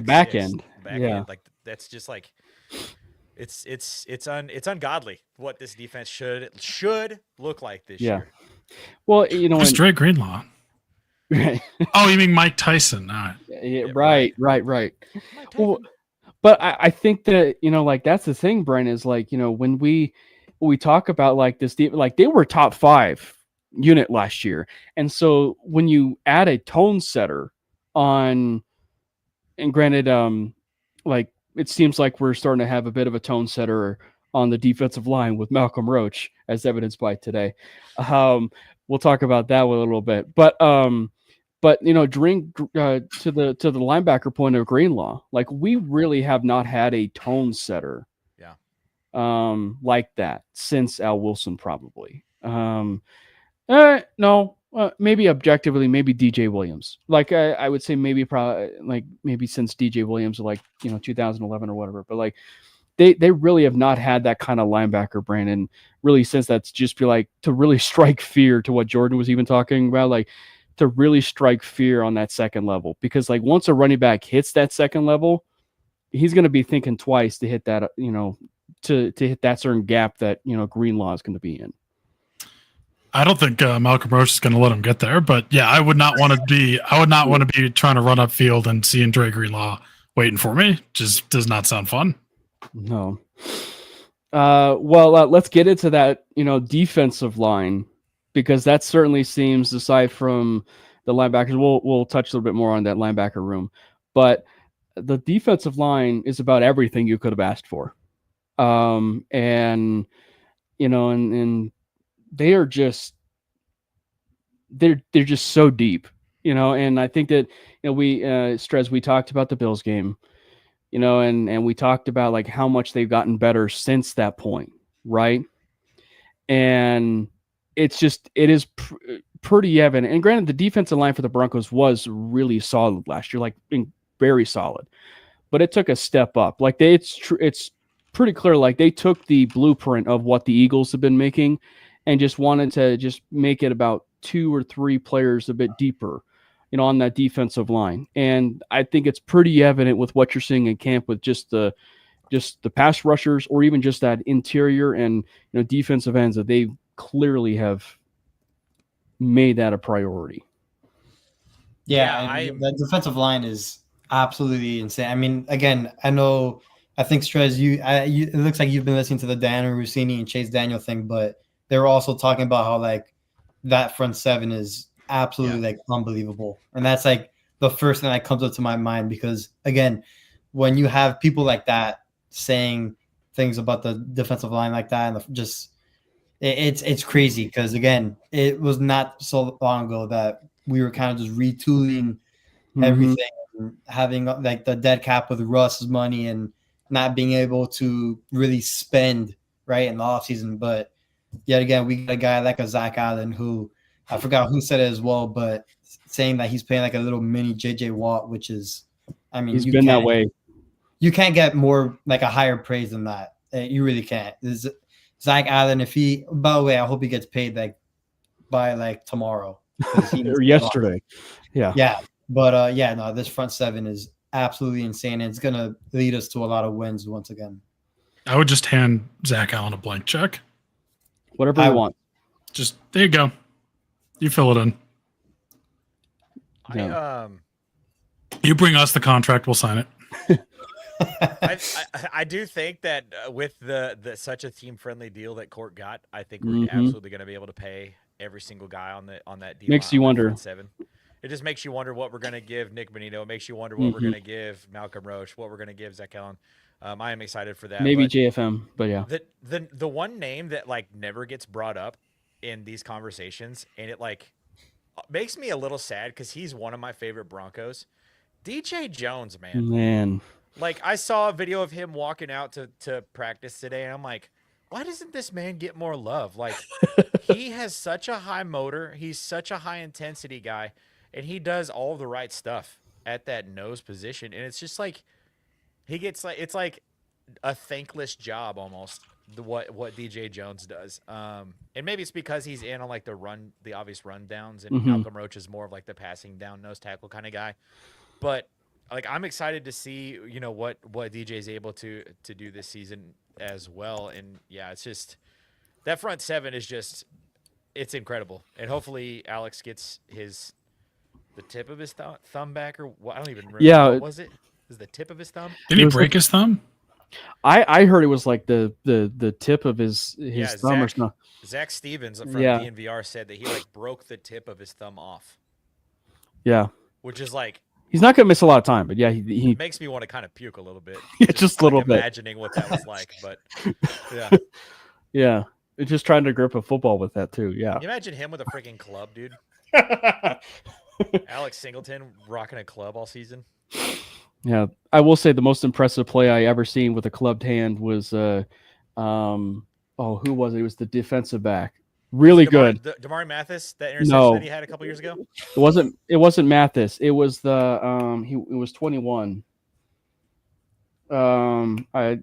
back end. End. That's just it's ungodly what this defense should look like this year. Well, it's Dre Greenlaw. Right. Oh, you mean Mike Tyson? Yeah, right. Well, but I think that that's the thing, Brian, is when we talk about this deep, they were top 5 unit last year, and so when you add a tone setter on, and granted, it seems like we're starting to have a bit of a tone setter on the defensive line with Malcolm Roach, as evidenced by today. we'll talk about that a little bit. But during to the linebacker point of Greenlaw, like we really have not had a tone setter, like that since Al Wilson probably. No, maybe objectively, maybe DJ Williams. Like I would say maybe since DJ Williams, like 2011 or whatever. But like they really have not had that kind of linebacker, Brandon. Really, since that's just be like to really strike fear, to what Jordan was even talking about, like to really strike fear on that second level. Because like once a running back hits that second level, he's going to be thinking twice to hit that, to hit that certain gap that Greenlaw is going to be in. I don't think Malcolm Roach is going to let him get there, but yeah, I would not want to be trying to run up field and seeing Dre Greenlaw waiting for me. Just does not sound fun. No. Well, let's get into that, defensive line, because that certainly seems, aside from the linebackers, we'll touch a little bit more on that linebacker room, but the defensive line is about everything you could have asked for. And they are just, they're just so deep, and I think that, we talked about the Bills game, and we talked about like how much they've gotten better since that point. Right. And it is pretty evident. And granted, the defensive line for the Broncos was really solid last year, like very solid, but it took a step up. Like it's pretty clear. Like they took the blueprint of what the Eagles have been making and just wanted to just make it about 2 or 3 players a bit deeper, on that defensive line. And I think it's pretty evident with what you're seeing in camp with just the pass rushers, or even just that interior and, defensive ends, that they clearly have made that a priority. Yeah, the defensive line is absolutely insane. I mean, again, I think Strez, it looks like you've been listening to the Dan Rossini and Chase Daniel thing, but they were also talking about how like that front seven is absolutely like unbelievable. And that's like the first thing that comes up to my mind, because again, when you have people like that saying things about the defensive line like that, and just it's crazy, because again, it was not so long ago that we were kind of just retooling everything, and having like the dead cap with Russ's money and not being able to really spend right in the offseason. But yet again, we got a guy like a Zach Allen, who I forgot who said it as well, but saying that he's playing like a little mini JJ Watt, which is, I mean, he's been that way. You can't get more like a higher praise than that. You really can't. Zach Allen, by the way, I hope he gets paid like by like tomorrow or yesterday. Yeah. But no, this front seven is absolutely insane. And it's going to lead us to a lot of wins once again. I would just hand Zach Allen a blank check. Whatever you want. Just, there you go. You fill it in. You bring us the contract, we'll sign it. I do think that with the such a team friendly deal that Court got, I think we're absolutely going to be able to pay every single guy on that deal. Makes you wonder. Seven. It just makes you wonder what we're going to give Nick Bonito. It makes you wonder what we're going to give Malcolm Roach, what we're going to give Zach Allen. I am excited for that. Maybe JFM, but yeah. The one name that like never gets brought up in these conversations, and it like makes me a little sad because he's one of my favorite Broncos. DJ Jones, man. Like I saw a video of him walking out to practice today, and I'm like, why doesn't this man get more love? Like he has such a high motor, he's such a high intensity guy, and he does all the right stuff at that nose position, and it's just like he gets like, it's like a thankless job almost, what DJ Jones does. And maybe it's because he's in on like the obvious run downs, and Malcolm Roach is more of like the passing down nose tackle kind of guy. But like I'm excited to see, what DJ is able to do this season as well. And yeah, it's just that front seven is just, it's incredible. And hopefully Alex gets the tip of his thumb back, or what? I don't even remember. Yeah. What was it? Is the tip of his thumb? Did he break his thumb? I heard it was like the tip of his thumb or something. Zach Stevens from DNVR said that he like broke the tip of his thumb off. Yeah. Which is like, he's not going to miss a lot of time, but yeah, he makes me want to kind of puke a little bit. Just a little bit. Imagining what that was like, but yeah. Yeah. just trying to grip a football with that too. Yeah. Can you imagine him with a freaking club, dude? Alex Singleton rocking a club all season. Yeah, I will say the most impressive play I ever seen with a clubbed hand was who was it? It was the defensive back. Really good. Damari Mathis, that interception that he had a couple years ago. It wasn't Mathis. It was the it was 21. I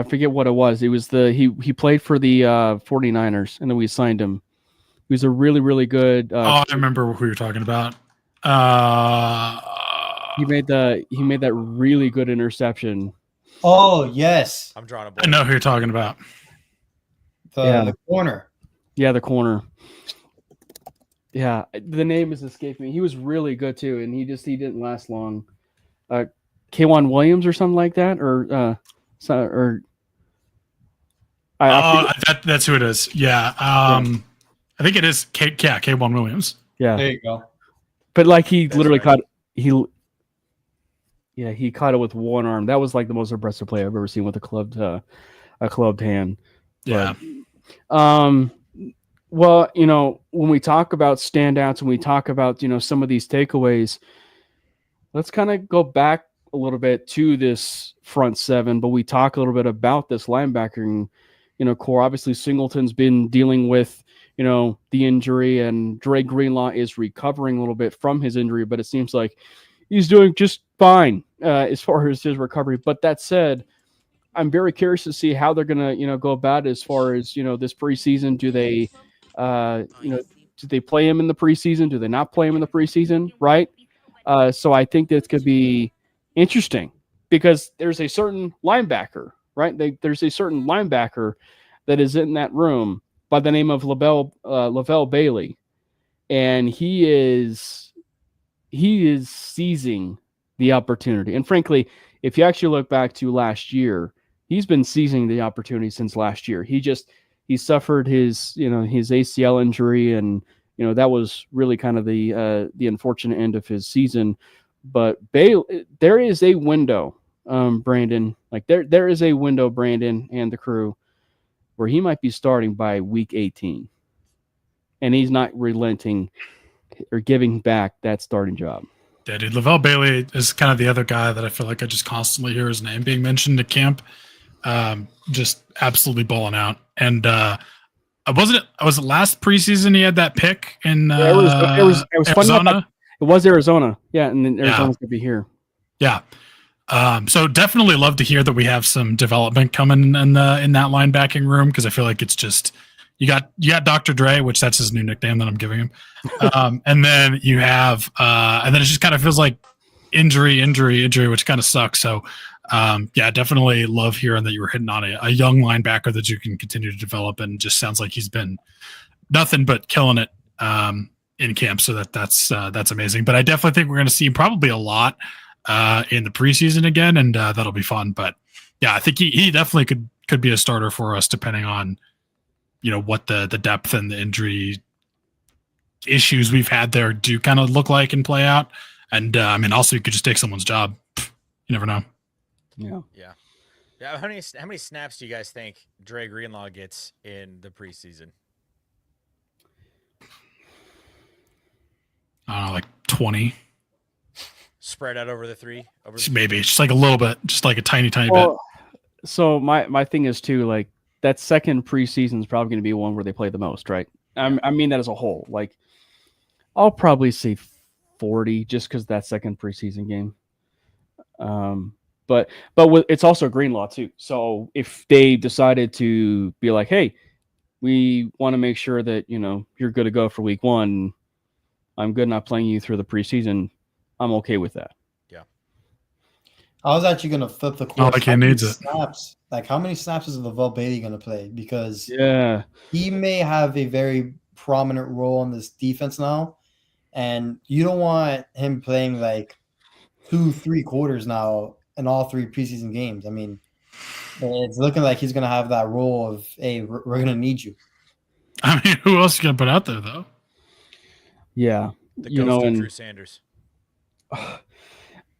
forget what it was. It was he played for the 49ers, and then we signed him. He was a really, really good. I remember who you're talking about. He made that really good interception. Oh yes, I'm drawing a blank. I know who you're talking about. The corner. Yeah, the corner. Yeah, the name has escaped me. He was really good too, and he didn't last long. K'Wan Williams or something like that, that's who it is. Yeah. I think it is K'Wan Williams. Yeah. There you go. But like he literally caught he caught it with one arm. That was like the most impressive play I've ever seen with a clubbed hand. Yeah. But, well, when we talk about standouts and we talk about, some of these takeaways, let's kind of go back a little bit to this front seven, but we talk a little bit about this linebacking, core. Obviously Singleton's been dealing with, the injury, and Dre Greenlaw is recovering a little bit from his injury, but it seems like he's doing just fine as far as his recovery. But that said, I'm very curious to see how they're going to, go about it as far as, this preseason. Do they, do they play him in the preseason? Do they not play him in the preseason? Right. So I think that could be interesting because there's a certain linebacker, right? There's a certain linebacker that is in that room by the name of Lavelle Bailey. And he is seizing the opportunity. And frankly, if you actually look back to last year, he's been seizing the opportunity since last year. He suffered his ACL injury, and that was really kind of the unfortunate end of his season. But there is a window, Brandon. Like there is a window, Brandon and the crew, where he might be starting by week 18, and he's not relenting or giving back that starting job. Yeah, dude. Lavelle Bailey is kind of the other guy that I feel like I just constantly hear his name being mentioned at camp. Just absolutely balling out. And was it last preseason he had that pick in it was Arizona? It was Arizona. Yeah, and then Arizona's going to be here. Yeah. So definitely love to hear that we have some development coming in that linebacking room, because I feel like it's just you got Dr. Dre, which that's his new nickname that I'm giving him. And then you have and then it just kind of feels like injury, which kind of sucks. So definitely love hearing that you were hitting on a young linebacker that you can continue to develop, and just sounds like he's been nothing but killing it in camp. So that's amazing. But I definitely think we're going to see probably a lot in the preseason again, and that'll be fun. But yeah, I think he definitely could be a starter for us, depending on what the depth and the injury issues we've had there do kind of look like and play out. And also you could just take someone's job. You never know. Yeah. How many snaps do you guys think Dre Greenlaw gets in the preseason? I don't know, like 20. Spread out over the three? Maybe just like a little bit, just like a tiny bit. So my thing is too, like that second preseason is probably going to be one where they play the most, right? I mean that as a whole. Like I'll probably say 40 just because that second preseason game. But it's also Greenlaw too. So if they decided to be like, hey, we want to make sure that you're good to go for week one, I'm good not playing you through the preseason, I'm okay with that. Yeah. I was actually going to flip the course. Like he needs it. Snaps? Like how many snaps is Lavelle Bailey going to play? Because he may have a very prominent role in this defense now, and you don't want him playing like 2-3 quarters now in all 3 preseason games. I mean, it's looking like he's going to have that role of, hey, we're going to need you. I mean, who else is going to put out there though? Yeah, the ghost of Drew Sanders.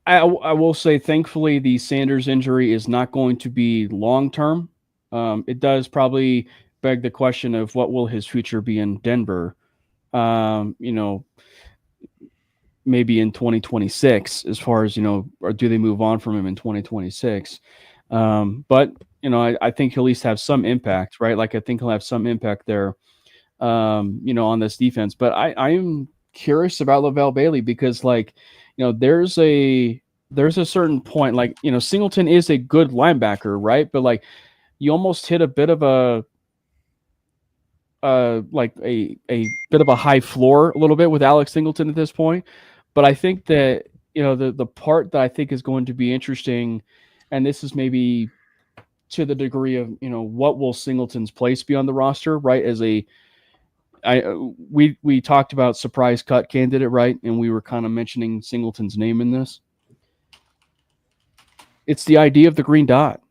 I will say, thankfully, the Sanders injury is not going to be long term. It does probably beg the question of what will his future be in Denver? Maybe in 2026, as far as, or do they move on from him in 2026? But, I think he'll at least have some impact, right? Like, I think he'll have some impact there, on this defense. But I am curious about LaVelle Bailey because, like, there's a certain point, like, Singleton is a good linebacker, right? But, like, you almost hit a bit of a bit of a high floor a little bit with Alex Singleton at this point. But I think that, the part that I think is going to be interesting, and this is maybe to the degree of, what will Singleton's place be on the roster, right? We talked about surprise cut candidate, right? And we were kind of mentioning Singleton's name in this. It's the idea of the green dot,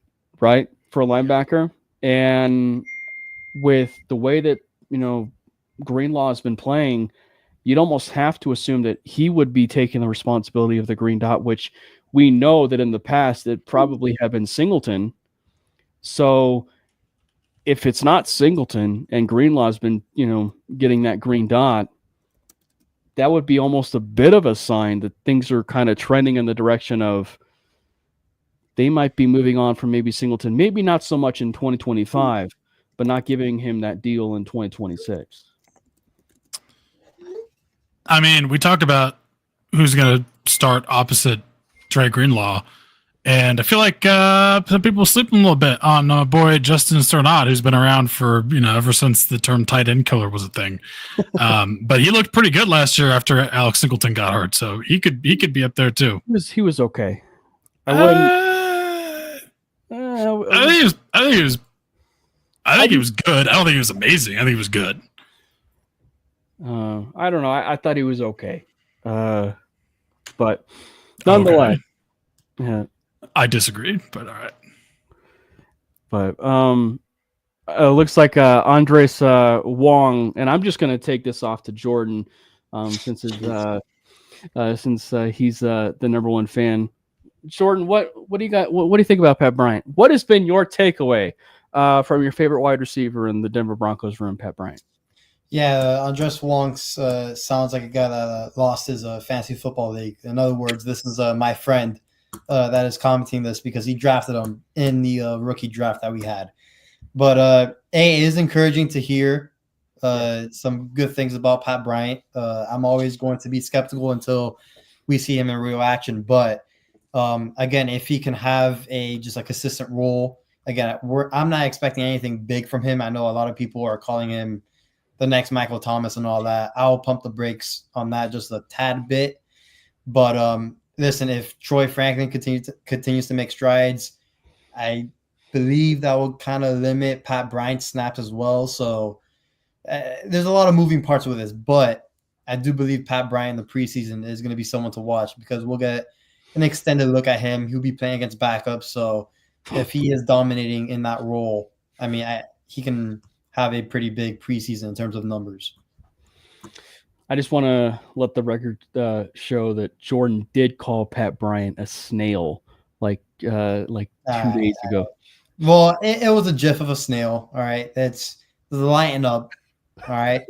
right? For a linebacker. And with the way that, Greenlaw has been playing, you'd almost have to assume that he would be taking the responsibility of the green dot, which we know that in the past it probably have been Singleton. So if it's not Singleton and Greenlaw's been, getting that green dot, that would be almost a bit of a sign that things are kind of trending in the direction of they might be moving on from maybe Singleton, maybe not so much in 2025, but not giving him that deal in 2026. I mean, we talked about who's going to start opposite Dre Greenlaw, and I feel like some people are sleeping a little bit on boy Justin Sternad, who's been around for ever since the term tight end killer was a thing. But he looked pretty good last year after Alex Singleton got hurt, so he could be up there too. He was okay. I think he was good. I don't think he was amazing. I think he was good. I don't know. I thought he was okay. But nonetheless, yeah. I disagreed, but all right. But looks like Andres Wong, and I'm just going to take this off to Jordan, since he's the number one fan. Jordan, what do you got? What do you think about Pat Bryant? What has been your takeaway from your favorite wide receiver in the Denver Broncos room, Pat Bryant? Yeah, Andres Wong sounds like a guy that lost his fantasy football league. In other words, this is my friend that is commenting this because he drafted him in the rookie draft that we had. But it is encouraging to hear some good things about Pat Bryant. I'm always going to be skeptical until we see him in real action. But again, if he can have just a consistent role, again, I'm not expecting anything big from him. I know a lot of people are calling him the next Michael Thomas and all that. I'll pump the brakes on that just a tad bit. But listen, if Troy Franklin continues to make strides, I believe that will kind of limit Pat Bryant's snaps as well. So there's a lot of moving parts with this, but I do believe Pat Bryant in the preseason is going to be someone to watch because we'll get an extended look at him. He'll be playing against backups. So if he is dominating in that role, I mean, he can have a pretty big preseason in terms of numbers. I just want to let the record show that Jordan did call Pat Bryant a snail like 2 days ago. Well, it was a gif of a snail. All right. It's lighten up. All right.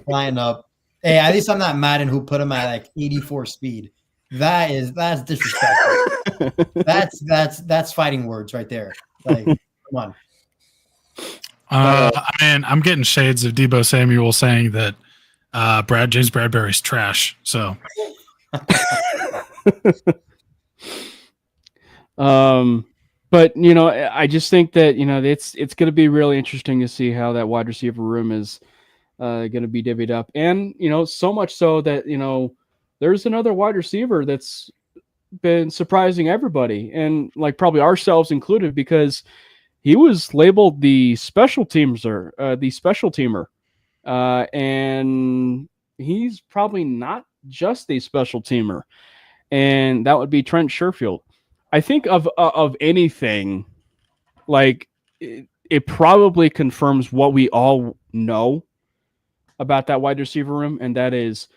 Lighten up. Hey, at least I'm not Madden who put him at like 84 speed. That's disrespectful. that's fighting words right there. Like, come on. I mean, I'm getting shades of Debo Samuel saying that James Bradbury's trash. So, but I just think that it's going to be really interesting to see how that wide receiver room is going to be divvied up, and so much so that there's another wide receiver that's been surprising everybody, and like probably ourselves included, because he was labeled the special teamer, and he's probably not just a special teamer, and that would be Trent Sherfield. I think of anything, like it probably confirms what we all know about that wide receiver room, and that is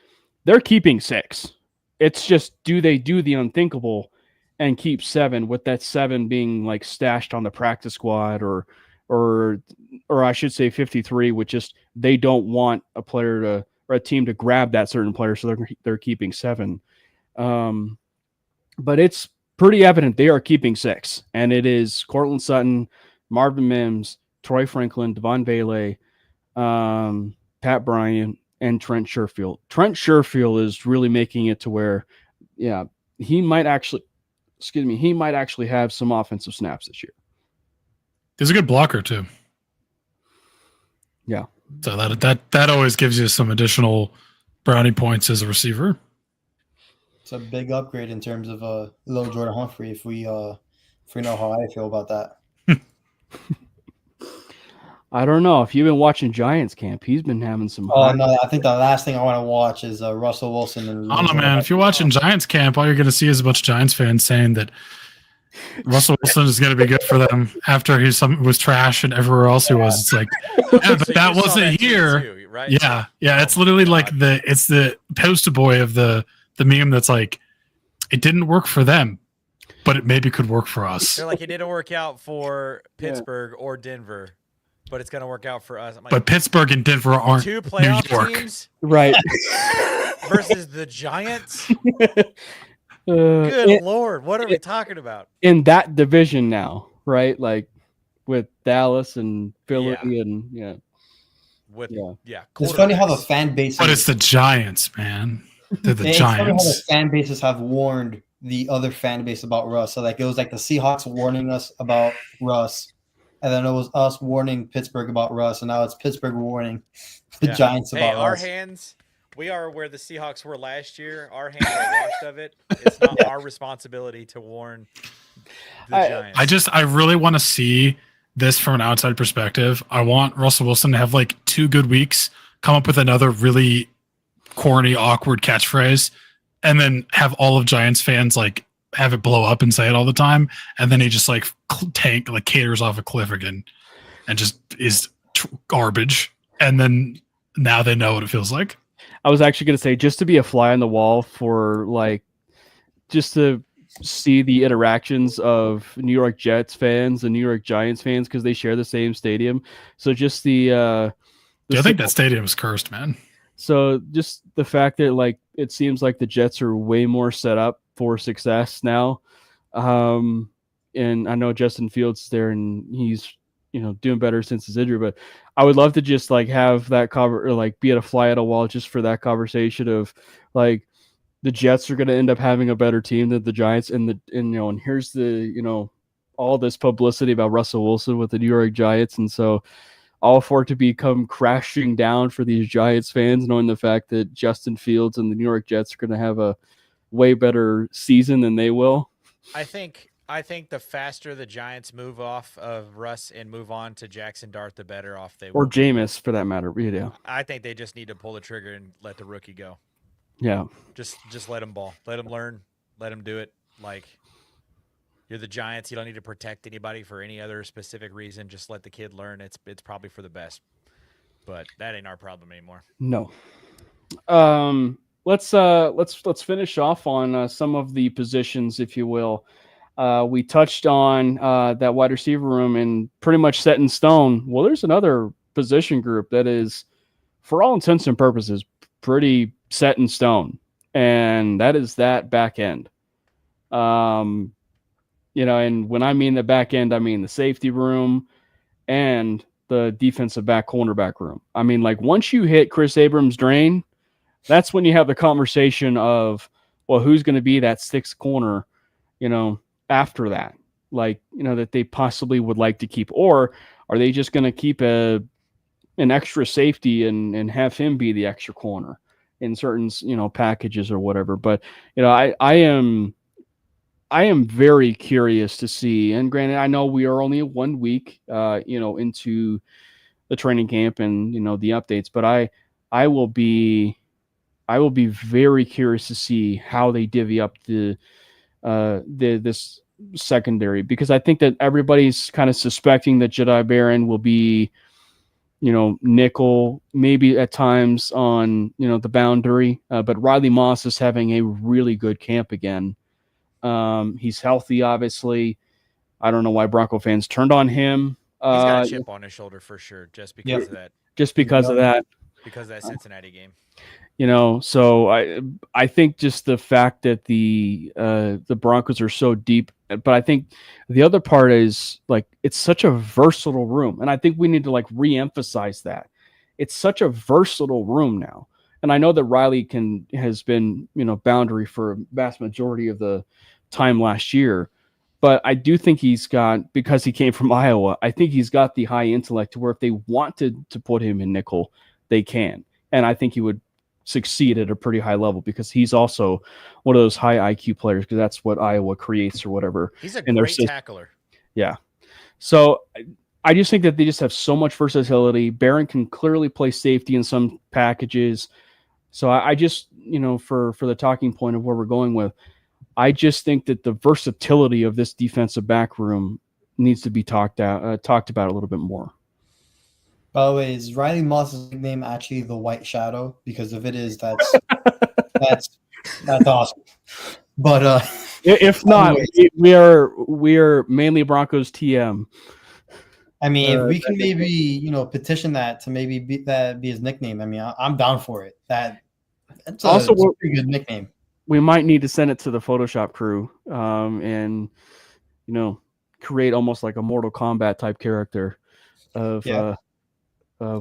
they're keeping 6. It's just, do they do the unthinkable and keep 7, with that 7 being like stashed on the practice squad or or I should say 53, which just they don't want a player to or a team to grab that certain player, so they're keeping 7. But it's pretty evident they are keeping 6, and it is Cortland Sutton, Marvin Mims, Troy Franklin, Devon Bailey, Pat Bryant, and Trent Sherfield. Trent Sherfield is really making it to where, yeah, he might actually have some offensive snaps this year. He's a good blocker too. Yeah. So that always gives you some additional brownie points as a receiver. It's a big upgrade in terms of little Jordan Humphrey if we know how I feel about that. I don't know. If you've been watching Giants camp, he's been having some. Oh no! I think the last thing I want to watch is Russell Wilson. And I don't know, man. If you're watching Giants camp, all you're going to see is a bunch of Giants fans saying that Russell Wilson is going to be good for them after he was trash and everywhere else he was. It's like, yeah, but So that you saw wasn't that here. too, right? Yeah, yeah. It's literally like the poster boy of the meme that's like, it didn't work for them, but it maybe could work for us. They're like, it didn't work out for Pittsburgh or Denver, but it's going to work out for us. I'm like, But Pittsburgh and Denver aren't 2 playoff New York. teams Right. versus the Giants? Good Good Lord. What are we talking about? in that division now, right? Like with Dallas and Philly Yeah. and yeah. With Yeah. It's funny how the quarterbacks. fan bases. But it's the Giants, man. They're the It's funny how the Giants. fan bases have warned the other fan base about Russ. So like it was like the Seahawks warning us about Russ, and then it was us warning Pittsburgh about Russ, and now it's Pittsburgh warning the Yeah. Giants Hey, about our Russ. hands, we are where the Seahawks were last year. Our hands are washed of it. It's not our responsibility to warn the Giants. I really want to see this from an outside perspective. I want Russell Wilson to have like 2 good weeks, come up with another really corny, awkward catchphrase, and then have all of Giants fans like have it blow up and say it all the time, and then he just like caters off a cliff again, and just is garbage. And then now they know what it feels like. I was actually going to say, just to be a fly on the wall for like, just to see the interactions of New York Jets fans and New York Giants fans, because they share the same stadium. So just I think that stadium is cursed, man. So just the fact that like it seems like the Jets are way more set up for success now. And I know Justin Fields is there and he's, doing better since his injury, but I would love to just like have that cover or like be at a fly at a wall just for that conversation of like the Jets are going to end up having a better team than the Giants and here's the, all this publicity about Russell Wilson with the New York Giants. And so all for it to become crashing down for these Giants fans, knowing the fact that Justin Fields and the New York Jets are going to have a way better season than they will. I think the faster the Giants move off of Russ and move on to Jackson Dart, the better off they will. Or Jameis, for that matter. Yeah. I think they just need to pull the trigger and let the rookie go. Yeah. Just let him ball. Let him learn. Let him do it. Like, you're the Giants. You don't need to protect anybody for any other specific reason. Just let the kid learn. It's probably for the best. But that ain't our problem anymore. No. Let's finish off on some of the positions, if you will. We touched on that wide receiver room and pretty much set in stone. Well, there's another position group that is, for all intents and purposes, pretty set in stone, and that is that back end. And when I mean the back end, I mean the safety room and the defensive back cornerback room. I mean, like once you hit Chris Abrams' drain, that's when you have the conversation of, well, who's going to be that sixth corner, after that, that they possibly would like to keep, or are they just going to keep an extra safety and have him be the extra corner in certain, packages or whatever. But, I am very curious to see, and granted, I know we are only 1 week, into the training camp and, the updates, but I will be very curious to see how they divvy up this secondary, because I think that everybody's kind of suspecting that Jedi Baron will be, nickel, maybe at times on, the boundary, but Riley Moss is having a really good camp again. He's healthy, obviously. I don't know why Bronco fans turned on him got a chip on his shoulder for sure, just because of that. Just because of that. Because of that Cincinnati game. So I think just the fact that the Broncos are so deep, but I think the other part is like it's such a versatile room, and I think we need to like reemphasize that it's such a versatile room now. And I know that Riley has been boundary for a vast majority of the time last year, but I do think he's got, because he came from Iowa, I think he's got the high intellect to where if they wanted to put him in nickel, they can, and I think he would succeed at a pretty high level because he's also one of those high IQ players, because that's what Iowa creates or whatever. He's a great tackler. Yeah. So I just think that they just have so much versatility. Barron can clearly play safety in some packages. So I just, for the talking point of where we're going with, I just think that the versatility of this defensive back room needs to be talked about a little bit more. By the way, is Riley Moss's nickname actually the White Shadow? Because if it is, that's awesome. But if not, we are Manely Broncos TM. I mean, if we can maybe petition that to maybe be his nickname. I mean, I'm down for it. That's also a pretty good nickname. We might need to send it to the Photoshop crew, and create almost like a Mortal Kombat type character of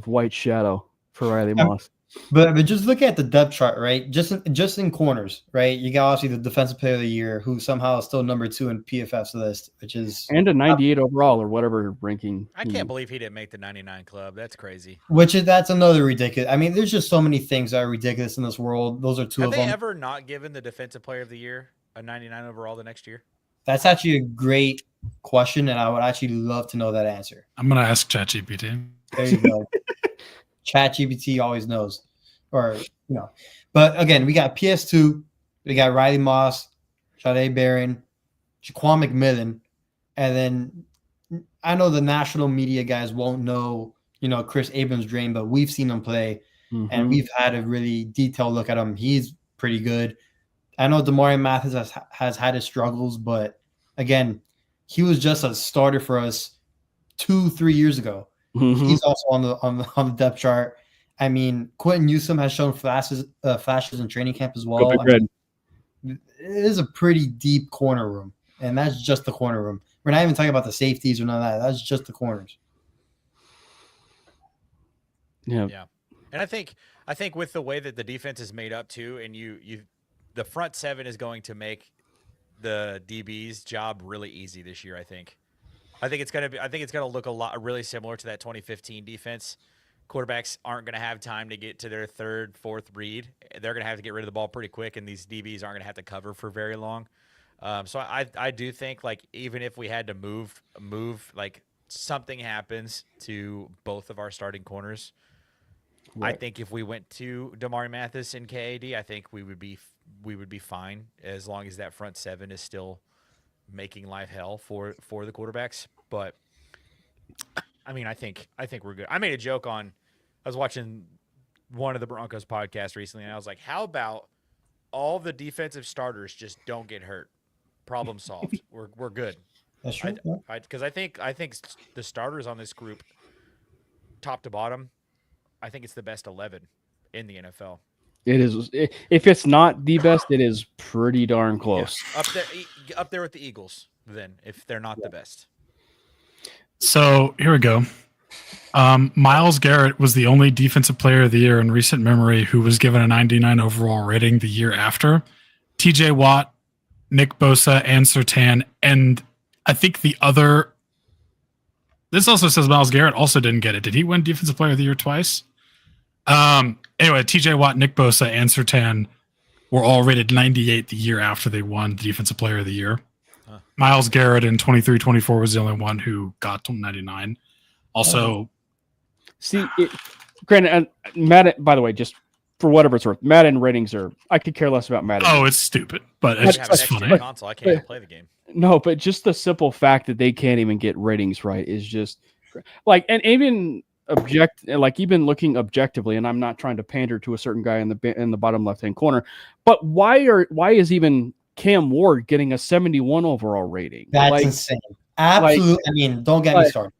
White Shadow for Riley Moss. But just look at the depth chart, right? Just in corners, right? You got obviously the defensive player of the year, who somehow is still number 2 in PFF's list, which is and a 98 overall or whatever ranking. I can't believe he didn't make the 99 club. That's crazy. That's another ridiculous. I mean, there's just so many things that are ridiculous in this world. Those are two of them. Have they ever not given the defensive player of the year a 99 overall the next year? That's actually a great question, and I would actually love to know that answer. I'm gonna ask ChatGPT. There you go. ChatGPT always knows, But again, we got PS2, we got Riley Moss, Jahdae Barron, Jaquan McMillan, and then I know the national media guys won't know, Chris Abrams-Drain, but we've seen him play, and we've had a really detailed look at him. He's pretty good. I know Damari Mathis has had his struggles, but again, he was just a starter for us 2-3 years ago. He's also on the depth chart. I mean, Quentin Newsome has shown flashes in training camp as well. It is a pretty deep corner room, and that's just the corner room. We're not even talking about the safeties or none of that. That's just the corners. Yeah. And I think with the way that the defense is made up too, and the front seven is going to make the DB's job really easy this year. I think it's gonna look a lot really similar to that 2015 defense. Quarterbacks aren't going to have time to get to their third, fourth read. They're going to have to get rid of the ball pretty quick, and these DBs aren't going to have to cover for very long. So I do think, like, even if we had to move, like, something happens to both of our starting corners, right. I think if we went to Damari Mathis and KAD, I think we would be fine as long as that front seven is still making life hell for the quarterbacks. But I mean, I think we're good. I made a joke I was watching one of the Broncos podcasts recently, and I was like, how about all the defensive starters just don't get hurt? Problem solved. We're good. That's true. Because I think the starters on this group, top to bottom, I think it's the best 11 in the NFL. It is. If it's not the best, it is pretty darn close. Yeah. Up there with the Eagles, then, if they're not the best. So here we go. Myles Garrett was the only defensive player of the year in recent memory who was given a 99 overall rating the year after. TJ Watt, Nick Bosa, and Surtain. And I think this also says Myles Garrett also didn't get it. Did he win defensive player of the year twice? Anyway, TJ Watt, Nick Bosa, and Surtain were all rated 98 the year after they won the defensive player of the year. Myles Garrett in 23-24 was the only one who got to 99. Also, granted, Matt, by the way, just for whatever it's worth, Madden ratings I could care less about Madden. Oh, it's stupid, but it's just funny. Console. I can't even play the game. No, but just the simple fact that they can't even get ratings right is just like, and even even looking objectively, and I'm not trying to pander to a certain guy in the bottom left-hand corner, but why is even Cam Ward getting a 71 overall rating? That's insane. Absolutely. I mean, don't get me started.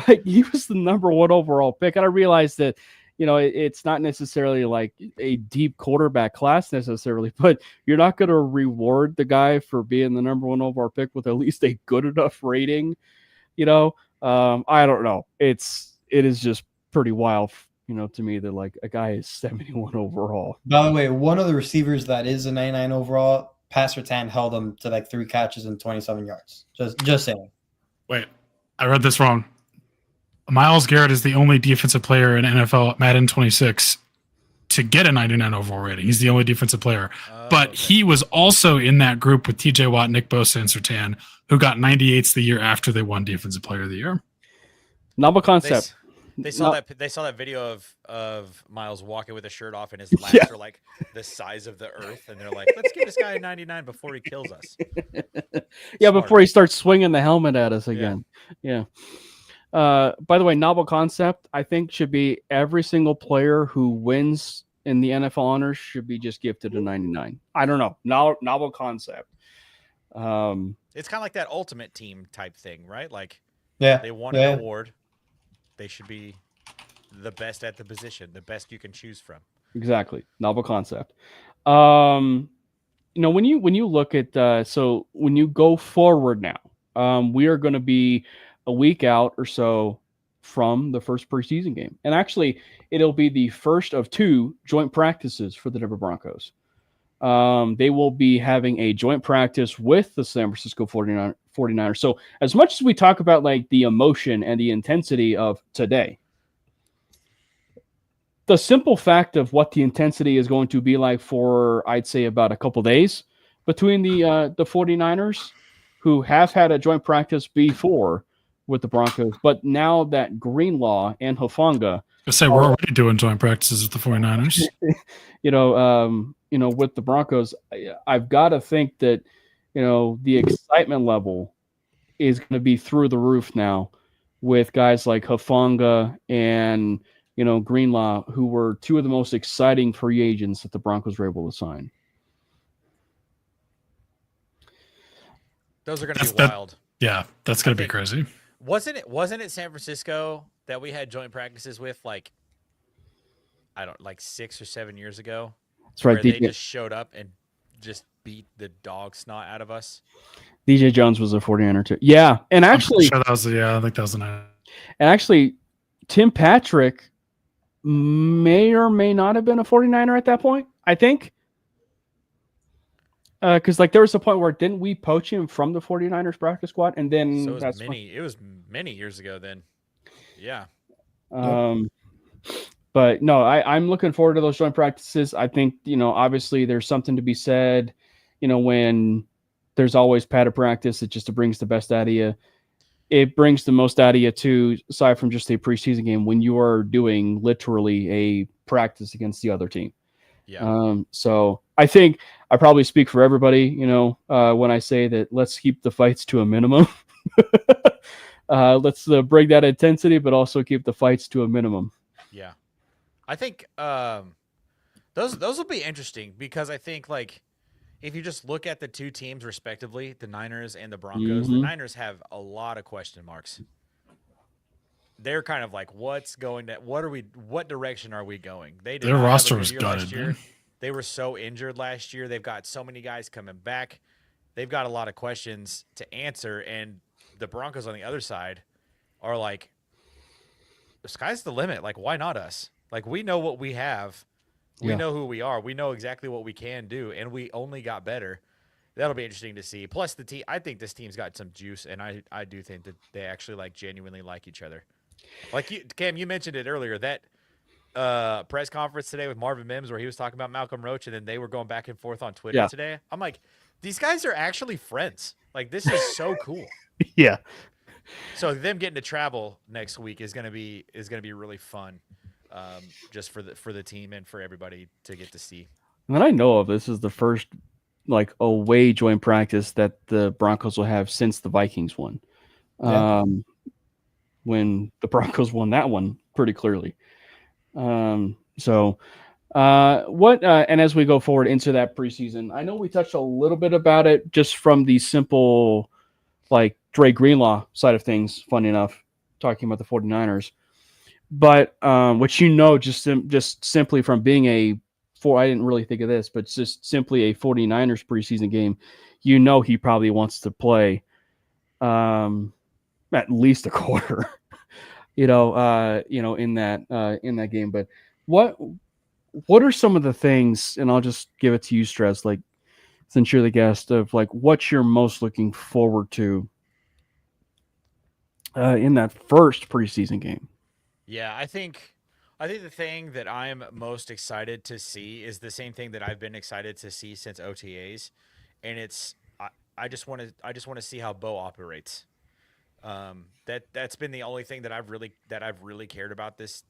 Like, he was the number 1 overall pick. And I realized that, it's not necessarily like a deep quarterback class necessarily, but you're not going to reward the guy for being the number 1 overall pick with at least a good enough rating. I don't know. It is just pretty wild, to me that like a guy is 71 overall. By the way, one of the receivers that is a 99 overall, Pat Surtain held him to like 3 catches and 27 yards. Just saying. Wait, I read this wrong. Myles Garrett is the only defensive player in NFL Madden 26 to get a 99 overall rating. He's the only defensive player. But okay. He was also in that group with TJ Watt, Nick Bosa, and Surtain, who got 98s the year after they won Defensive Player of the Year. Novel concept. They saw that video of Myles walking with his shirt off and his lats are like the size of the earth, and they're like, let's give this guy a 99 before he kills us. Before he starts swinging the helmet at us again. Yeah. By the way, novel concept, I think, should be every single player who wins in the NFL honors should be just gifted a 99. I don't know. Novel concept. It's kind of like that ultimate team type thing, right? Like, they won an award. They should be the best at the position, the best you can choose from. Exactly. Novel concept. When you look at, so when you go forward now, we are going to be a week out or so from the first preseason game. And actually, it'll be the first of 2 joint practices for the Denver Broncos. They will be having a joint practice with the San Francisco 49ers. So as much as we talk about like the emotion and the intensity of today, the simple fact of what the intensity is going to be like for, I'd say, about a couple days between the 49ers, who have had a joint practice before with the Broncos, but now that Greenlaw and Hufanga, we're already doing joint practices with the 49ers. With the Broncos, I've got to think that, the excitement level is going to be through the roof now with guys like Hufanga and, Greenlaw, who were 2 of the most exciting free agents that the Broncos were able to sign. Those are going to be wild. Yeah, that's going to be crazy. Wasn't it San Francisco that we had joint practices with like 6 or 7 years ago? That's right. They just showed up and just beat the dog snot out of us. DJ Jones was a 49er too. Yeah, and actually, I think that was a 9. And actually, Tim Patrick may or may not have been a 49er at that point, I think. Because there was a point where didn't we poach him from the 49ers practice squad, and then it was many years ago then. Yeah. But no, I'm looking forward to those joint practices. I think, obviously there's something to be said, when there's always padded practice, it just brings the best out of you. It brings the most out of you too, aside from just a preseason game, when you are doing literally a practice against the other team. Yeah. So I think I probably speak for everybody, when I say that let's keep the fights to a minimum. Let's bring that intensity, but also keep the fights to a minimum. Yeah. I think those will be interesting because I think like if you just look at the 2 teams respectively, the Niners and the Broncos, the Niners have a lot of question marks. They're kind of like, what direction are we going? Their roster was gutted. They were so injured last year. They've got so many guys coming back. They've got a lot of questions to answer. And the Broncos on the other side are like, the sky's the limit. Like, why not us? Like, we know what we have. We know who we are. We know exactly what we can do. And we only got better. That'll be interesting to see. Plus, the team. I think this team's got some juice. And I do think that they actually genuinely like each other. Like Cam, you mentioned it earlier, that press conference today with Marvin Mims where he was talking about Malcolm Roach and then they were going back and forth on Twitter today. I'm like, these guys are actually friends. Like, this is so cool. Yeah. So them getting to travel next week is gonna be really fun, just for the team and for everybody to get to see. And that I know of, this is the first away joint practice that the Broncos will have since the Vikings won. Yeah. When the Broncos won that one pretty clearly. And as we go forward into that preseason, I know we touched a little bit about it just from the simple, Dre Greenlaw side of things, funny enough, talking about the 49ers. But which just simply from being I didn't really think of this, but just simply a 49ers preseason game, he probably wants to play at least a quarter, in that game. But what are some of the things, and I'll just give it to you, Stress, like since you're the guest, of like what you're most looking forward to in that first preseason game? Yeah, I think the thing that I'm most excited to see is the same thing that I've been excited to see since OTAs, and it's I just want to see how Bo operates. That's been the only thing that I've really cared about this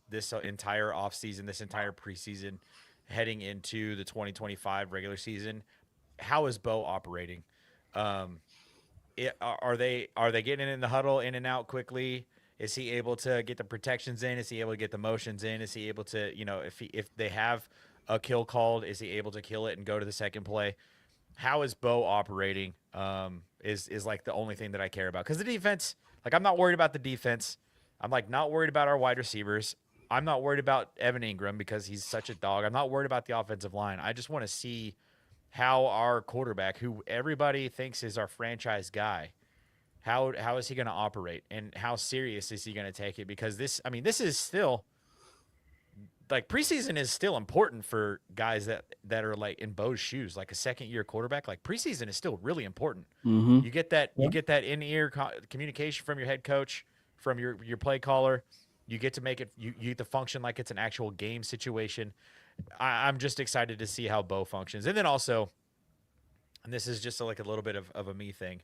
entire offseason, this entire preseason, heading into the 2025 regular season. How is Bo operating? Are they getting in the huddle, in and out quickly? Is he able to get the protections in? Is he able to get the motions in? Is he able to, if they have a kill called, is he able to kill it and go to the second play? How is Bo operating? Is like the only thing that I care about, because the defense, like, I'm not worried about the defense. I'm like not worried about our wide receivers. I'm not worried about Evan Ingram because he's such a dog. I'm not worried about the offensive line. I just want to see how our quarterback, who everybody thinks is our franchise guy, how is he going to operate, and how serious is he going to take it? Because this is still, like, preseason is still important for guys that are like in Bo's shoes, like a second-year quarterback. Like, preseason is still really important. Mm-hmm. You get that in-ear communication from your head coach, from your play caller. You get to make it. You get to function like it's an actual game situation. I'm just excited to see how Bo functions, and then also, and this is just like a little bit of a me thing.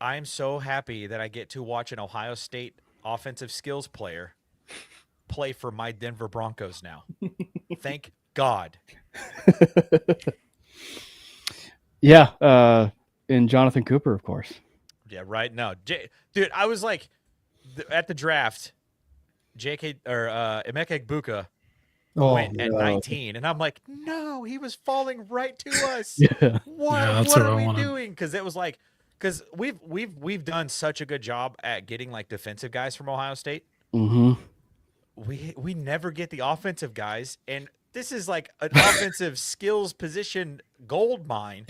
I'm so happy that I get to watch an Ohio State offensive skills player play for my Denver Broncos now. Thank God. Yeah, and Jonathan Cooper, of course. Yeah, right. No, dude, I was like, at the draft, J.K. or Emeka Egbuka went at 19, and I'm like, no, he was falling right to us. Yeah. What are we doing? Because it was like, because we've done such a good job at getting like defensive guys from Ohio State. Mm-hmm. We never get the offensive guys, and this is like an offensive skills position gold mine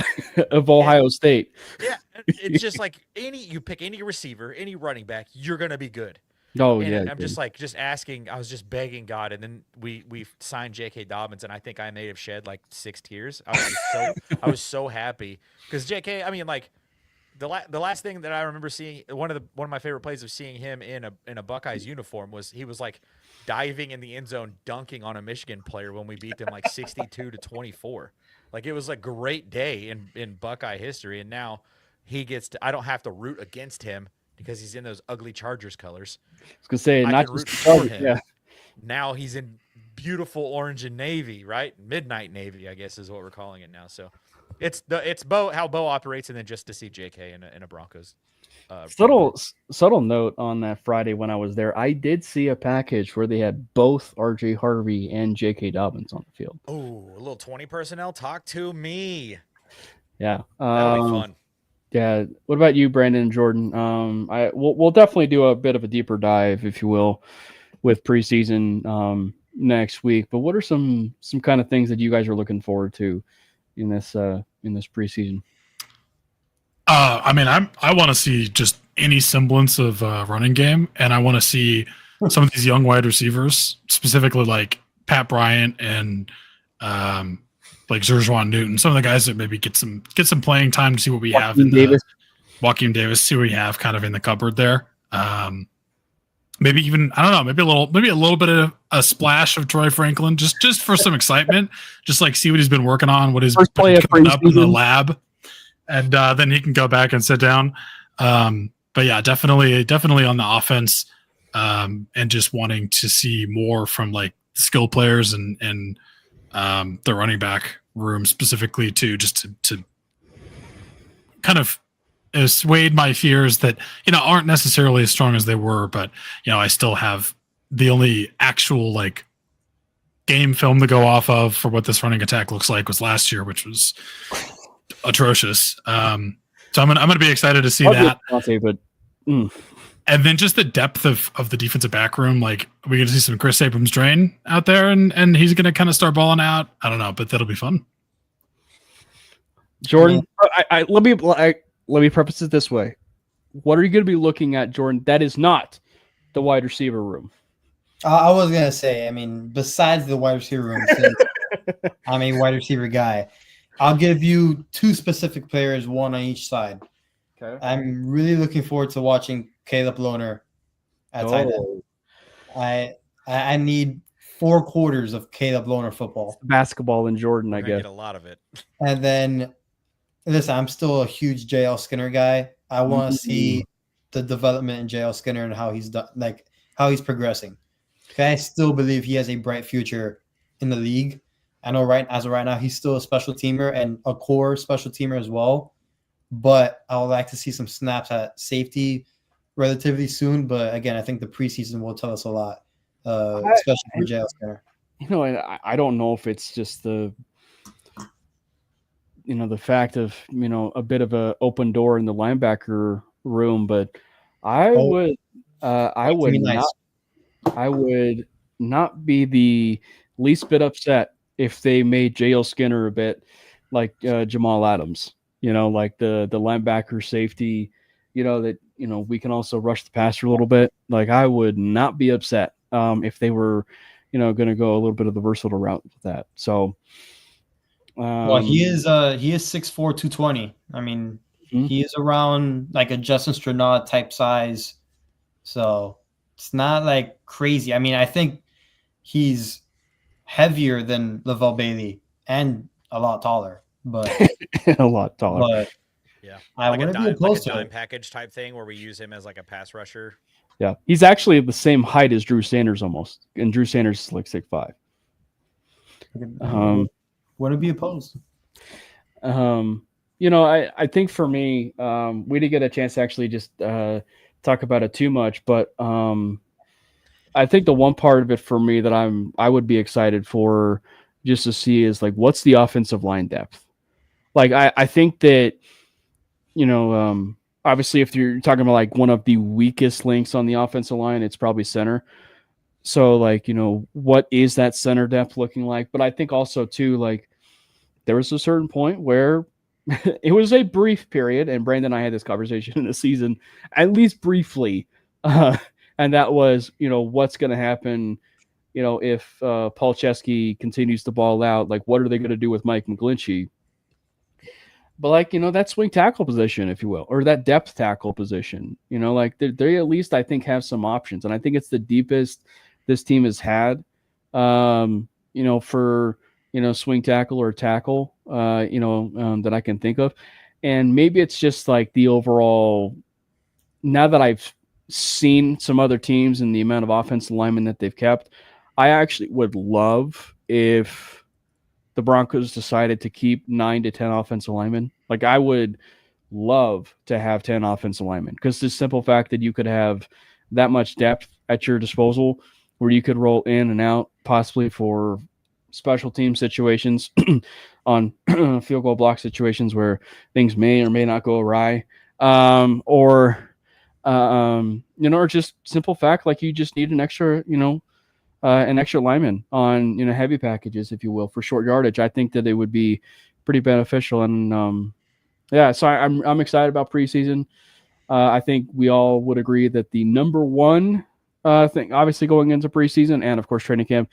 of Ohio State. Yeah, it's just like you pick any receiver, any running back, you're gonna be good. Oh, and yeah. I'm just asking. I was just begging God, and then we signed J.K. Dobbins, and I think I may have shed like 6 tears. I was so happy because J.K. I mean, like, the last thing that I remember seeing, one of my favorite plays of seeing him in a Buckeyes uniform was he was like diving in the end zone, dunking on a Michigan player when we beat them like 62-24. Like, it was a great day in Buckeye history, and now he gets to. I don't have to root against him because he's in those ugly Chargers colors. I was gonna say, not just for him. Yeah. Now he's in beautiful orange and navy, right? Midnight navy, I guess, is what we're calling it now. So it's Bo, how Bo operates, and then just to see JK in a Broncos. Subtle note on that Friday when I was there, I did see a package where they had both RJ Harvey and J.K. Dobbins on the field. Oh, a little 20 personnel. Talk to me. Yeah, that'll be fun. Yeah. What about you, Brandon and Jordan? We'll definitely do a bit of a deeper dive, if you will, with preseason next week. But what are some kind of things that you guys are looking forward to in this preseason? I mean, I want to see just any semblance of running game, and I want to see some of these young wide receivers, specifically like Pat Bryant and like Zerjuan Newton, some of the guys that maybe get some playing time to see what we have in Joaquin Davis, see what we have kind of in the cupboard there. Maybe even, I don't know, maybe a little bit of a splash of Troy Franklin, just for some excitement, just like see what he's been working on, what is coming up in the lab. And then he can go back and sit down. But yeah, definitely on the offense, and just wanting to see more from like skill players and the running back room specifically too, just to kind of assuade my fears that, aren't necessarily as strong as they were, but I still have the only actual like game film to go off of for what this running attack looks like was last year, which was atrocious. So I'm gonna be excited to see that. And then just the depth of the defensive back room, like we're going to see some Chris Abrams drain out there, and he's going to kind of start balling out. I don't know, but that'll be fun. Jordan, let me preface it this way. What are you going to be looking at, Jordan? That is not the wide receiver room. I was going to say, I mean, besides the wide receiver room, since I'm a wide receiver guy, I'll give you two specific players, one on each side. Okay. I'm really looking forward to watching Caleb Lohner at tight end. I need 4 quarters of Caleb Lohner football. Basketball in Jordan, I guess. Get a lot of it. And then, listen, I'm still a huge JL Skinner guy. I want to see the development in JL Skinner and how he's done, like how he's progressing. Okay, I still believe he has a bright future in the league. I know as of right now, he's still a special teamer and a core special teamer as well. But I would like to see some snaps at safety relatively soon. But again, I think the preseason will tell us a lot, especially for JL Skinner. And I don't know if it's just the fact of, a bit of a open door in the linebacker room, but I would not be the least bit upset if they made JL Skinner a bit like Jamal Adams. Like the linebacker safety, that, we can also rush the passer a little bit. Like I would not be upset if they were, going to go a little bit of the versatile route with that. So, well, he is 6'4", 220. I mean, he is around like a Justin Strnad type size. So it's not like crazy. I mean, I think he's heavier than Lavelle Bailey and a lot taller. But a lot taller. But yeah, I like wouldn't be opposed to dime it. package type thing where we use him as like a pass rusher. Yeah, he's actually the same height as Drew Sanders almost, and Drew Sanders is like 6'5". Wouldn't be opposed. I think for me, we didn't get a chance to actually just talk about it too much, but I think the one part of it for me that I would be excited for just to see is like what's the offensive line depth. Like I think that, obviously if you're talking about like one of the weakest links on the offensive line, it's probably center. So like, what is that center depth looking like? But I think also too, like there was a certain point where it was a brief period, and Brandon and I had this conversation in the season, at least briefly. And that was, what's going to happen, if Paul Chesky continues to ball out, like what are they going to do with Mike McGlinchey? But like, that swing tackle position, if you will, or that depth tackle position, like they at least I think have some options. And I think it's the deepest this team has had, for, swing tackle or tackle, that I can think of. And maybe it's just like the overall, now that I've seen some other teams and the amount of offensive linemen that they've kept, I actually would love if the Broncos decided to keep 9 to 10 offensive linemen. Like I would love to have 10 offensive linemen, because the simple fact that you could have that much depth at your disposal where you could roll in and out possibly for special team situations on field goal block situations where things may or may not go awry. Or just simple fact, like you just need an extra lineman on, heavy packages, if you will, for short yardage. I think that it would be pretty beneficial. And so I'm excited about preseason. I think we all would agree that the number one thing, obviously going into preseason and of course training camp,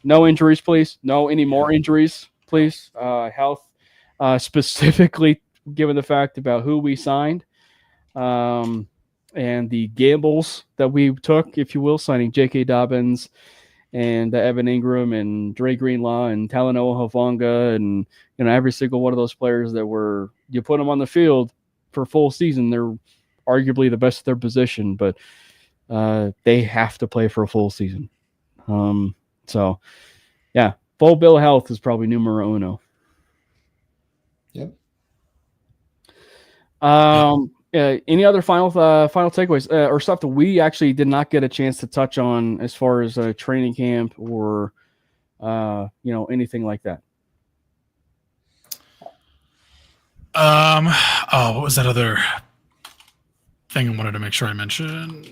no injuries, please. No any more injuries, please. Health, specifically given the fact about who we signed. And the gambles that we took, if you will, signing J.K. Dobbins and Evan Ingram and Dre Greenlaw and Talanoa Hufanga and, every single one of those players that you put them on the field for full season, they're arguably the best at their position, but they have to play for a full season. So, yeah, full bill of health is probably numero uno. Yep. Any other final takeaways or stuff that we actually did not get a chance to touch on as far as training camp or anything like that? What was that other thing I wanted to make sure I mentioned.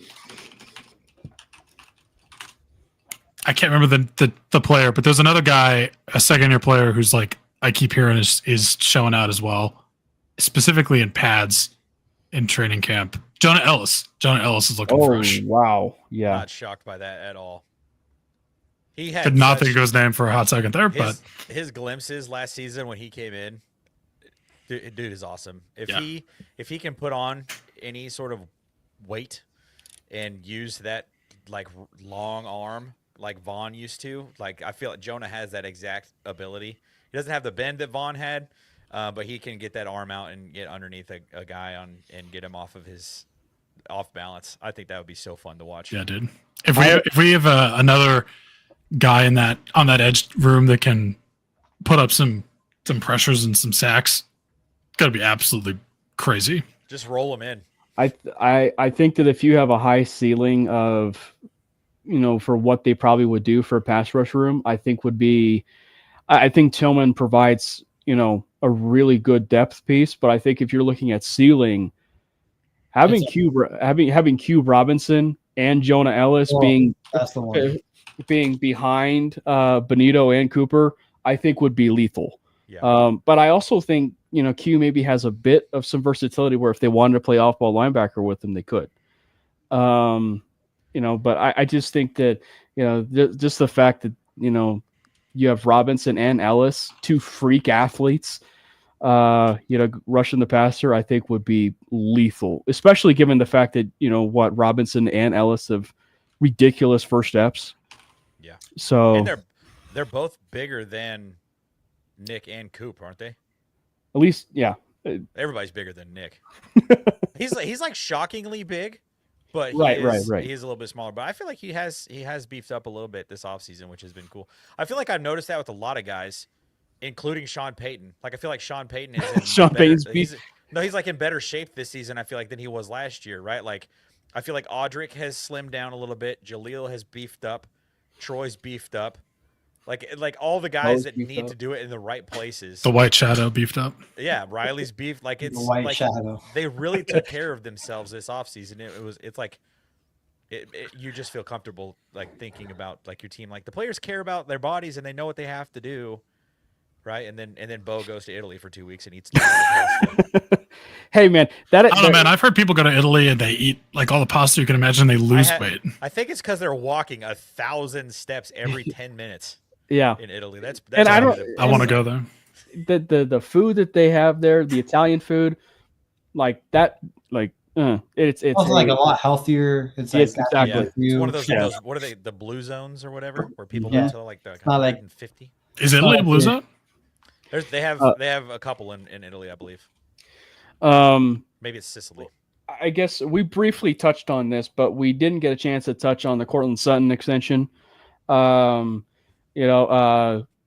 I can't remember the player, but there's another guy, a second-year player, who's like I keep hearing is showing out as well, specifically in pads in training camp. Jonah Ellis. Jonah Ellis is looking fresh. Wow. Yeah. Not shocked by that at all. He had Did not think of his name for a hot second there, but his glimpses last season when he came in, dude is awesome. If he can put on any sort of weight and use that like long arm like Vaughn used to, like I feel like Jonah has that exact ability. He doesn't have the bend that Vaughn had, but he can get that arm out and get underneath a guy and get him off balance. I think that would be so fun to watch. Yeah, dude. If we have another guy on that edge room that can put up some pressures and some sacks, it's got to be absolutely crazy. Just roll them in. I think that if you have a high ceiling of, for what they probably would do for a pass rush room, I think Tillman provides, a really good depth piece. But I think if you're looking at ceiling, having Cube Robinson and Jonah Ellis being behind Benito and Cooper, I think would be lethal. Yeah. But I also think, Q maybe has a bit of some versatility where if they wanted to play off-ball linebacker with him, they could. But I just think that, just the fact that, you have Robinson and Ellis, two freak athletes, rushing the passer, I think would be lethal, especially given the fact that, Robinson and Ellis have ridiculous first steps. Yeah. So and they're both bigger than Nick and Coop, aren't they? At least, yeah. Everybody's bigger than Nick. He's like shockingly big, but right. He's a little bit smaller. But I feel like he has beefed up a little bit this offseason, which has been cool. I feel like I've noticed that with a lot of guys, including Sean Payton. Like I feel like Sean Payton is he's like in better shape this season, I feel like, than he was last year, right? Like I feel like Audric has slimmed down a little bit. Jaleel has beefed up. Troy's beefed up. Like all the guys that need to do it in the right places. The White Shadow beefed up. Yeah, Riley's beefed. Like it's The White like Shadow. They really took care of themselves this offseason. It's like you just feel comfortable like thinking about like your team. Like the players care about their bodies and they know what they have to do, right? And then Bo goes to Italy for 2 weeks and eats. Hey man, man, I've heard people go to Italy and they eat like all the pasta you can imagine. They lose weight. I think it's because they're walking 1,000 steps every 10 minutes. Yeah, in Italy. That's and I want to go there. The food that they have there, the Italian food, like that, like it's also like a lot healthier. It's like exactly. Yeah. It's one of those. What are they? The blue zones or whatever, where people go to like the 150. Is Italy a blue zone? They have a couple in Italy, I believe. Maybe it's Sicily. I guess we briefly touched on this, but we didn't get a chance to touch on the Cortland Sutton extension.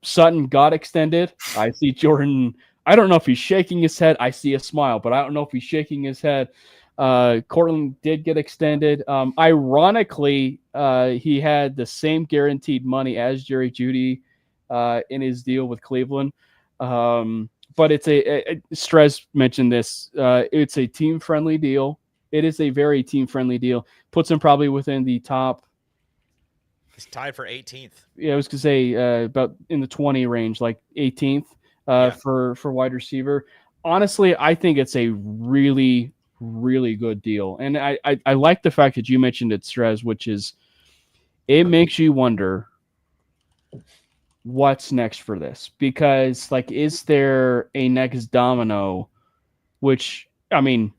Sutton got extended. I see Jordan. I don't know if he's shaking his head. I see a smile, but I don't know if he's shaking his head. Cortland did get extended. Ironically, he had the same guaranteed money as Jerry Jeudy in his deal with Cleveland. But it's Strez mentioned this. It's a team-friendly deal. It is a very team-friendly deal. Puts him probably within the top. He's tied for 18th. Yeah, I was gonna say about in the 20 range, like 18th for wide receiver. Honestly, I think it's a really, really good deal, and I like the fact that you mentioned it, Strez, which is it makes you wonder what's next for this, because like, is there a next domino? Which I mean,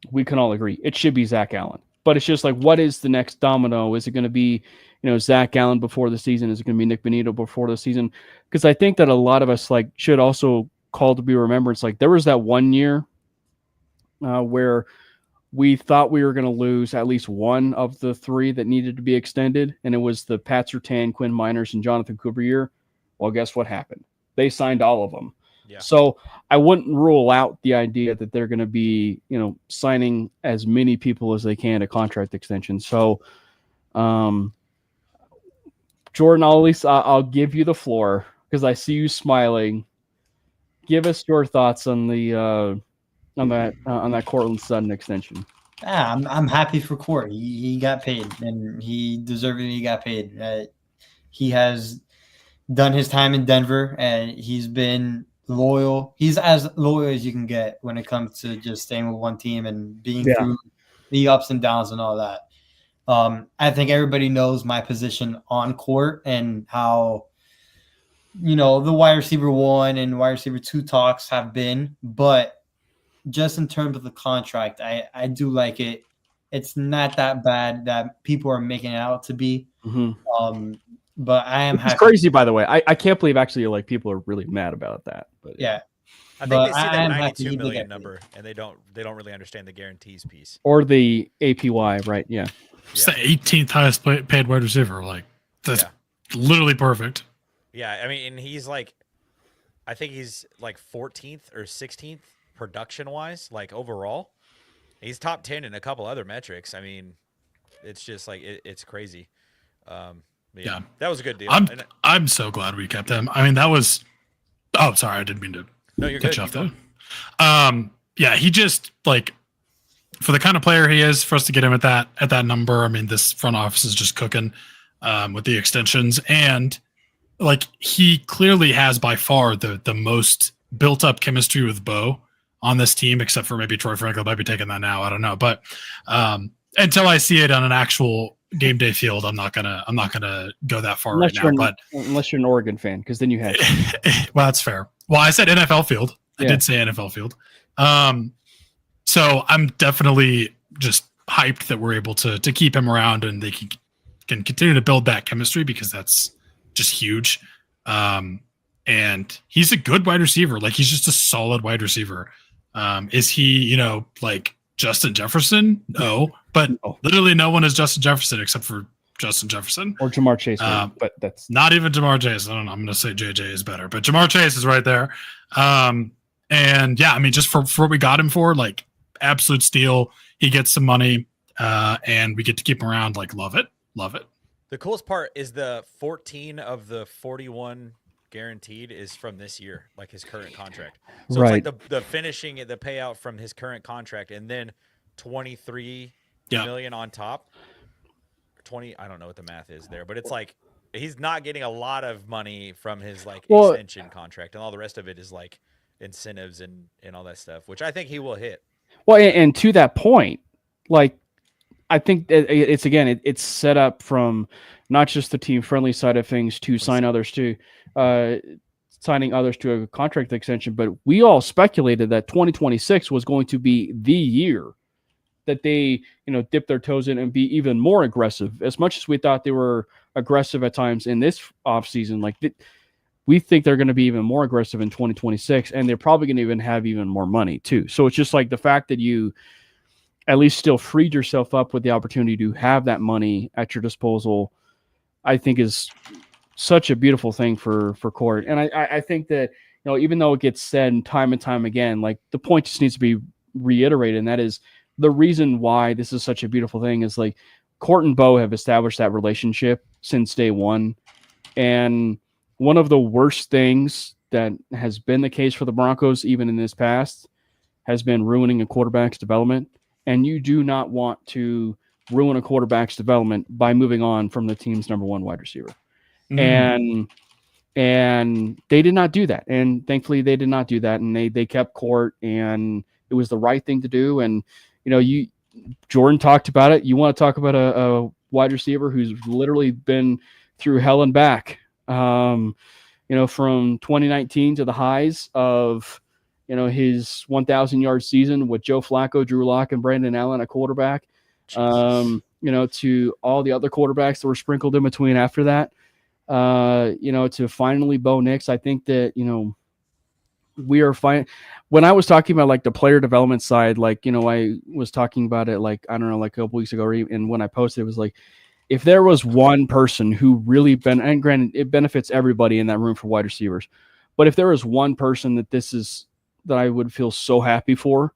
we can all agree it should be Zach Allen, but it's just like, what is the next domino? Is it going to be Zach Allen before the season? Is it going to be Nick Benito before the season? Because I think that a lot of us like should also call to be remembrance. Like there was that 1 year where we thought we were going to lose at least one of the three that needed to be extended, and it was the Pat Surtain, Quinn Miners, and Jonathan Cooper year. Well, guess what happened? They signed all of them. Yeah. So I wouldn't rule out the idea that they're going to be, signing as many people as they can to contract extension. So, Jordan, I'll give you the floor because I see you smiling. Give us your thoughts on the on that Cortland Sutton extension. I'm happy for Court. He got paid, and he deservedly got paid. He has done his time in Denver, and he's been loyal. He's as loyal as you can get when it comes to just staying with one team and being through the ups and downs and all that. I think everybody knows my position on court and how, the wide receiver 1 and wide receiver 2 talks have been, but just in terms of the contract, I do like it. It's not that bad that people are making it out to be. Mm-hmm. But I am happy. It's crazy, by the way. I can't believe actually like people are really mad about that. But yeah. I think they see that 92 million number and they don't really understand the guarantees piece. Or the APY, right? Yeah. It's the 18th highest paid wide receiver. Like that's literally perfect. Yeah, I mean, and he's like, I think he's like 14th or 16th production wise, like overall. He's top 10 in a couple other metrics. I mean, it's just like it's crazy. Yeah, that was a good deal. I'm so glad we kept him. I mean, that was. Oh, sorry, I didn't mean to. No, you're catch good. Off there. Yeah, he just like for the kind of player he is, for us to get him at that number. I mean, this front office is just cooking with the extensions, and like he clearly has by far the most built up chemistry with Bo on this team, except for maybe Troy Franklin might be taking that now. I don't know, but until I see it on an actual game day field, I'm not gonna go that far right now. But unless you're an Oregon fan, because then you had. Well, that's fair. Well, I said NFL field. I did say NFL field. So I'm definitely just hyped that we're able to keep him around and they can continue to build that chemistry because that's just huge. And he's a good wide receiver. Like he's just a solid wide receiver. Is he, like Justin Jefferson? No, but literally no one is Justin Jefferson except for Justin Jefferson or Jamar Chase. But that's not even Jamar Chase. I don't know. I'm going to say JJ is better, but Jamar Chase is right there. And yeah, I mean, just for what we got him for, like absolute steal. He gets some money, and we get to keep him around. Like, love it. The coolest part is the 14 of the 41 guaranteed is from this year, like his current contract. So it's like the finishing, the payout from his current contract, and then 23 million on top. 20, I don't know what the math is there, but it's like he's not getting a lot of money from his extension contract, and all the rest of it is like incentives and all that stuff, which I think he will hit. Well, and to that point, like I think it's set up from not just the team friendly side of things to signing others to a contract extension, but we all speculated that 2026 was going to be the year that they, dip their toes in and be even more aggressive. As much as we thought they were aggressive at times in this offseason, we think they're going to be even more aggressive in 2026, and they're probably going to even have even more money too. So it's just like the fact that you at least still freed yourself up with the opportunity to have that money at your disposal, I think is such a beautiful thing for Court. And I think that, even though it gets said time and time again, like the point just needs to be reiterated. And that is the reason why this is such a beautiful thing is like Court and Bo have established that relationship since day one. And one of the worst things that has been the case for the Broncos, even in this past, has been ruining a quarterback's development. And you do not want to ruin a quarterback's development by moving on from the team's number one wide receiver. And they did not do that. And thankfully they did not do that. And they kept Court, and it was the right thing to do. And, Jordan talked about it. You want to talk about a wide receiver who's literally been through hell and back, from 2019 to the highs of, his 1,000-yard season with Joe Flacco, Drew Lock, and Brandon Allen at quarterback, to all the other quarterbacks that were sprinkled in between after that, to finally Bo Nix. I think that, we are fine. When I was talking about like the player development side, I was talking about it, a couple weeks ago, and when I posted, it was like, if there was one person who really and granted, it benefits everybody in that room for wide receivers, but if there was one person that I would feel so happy for,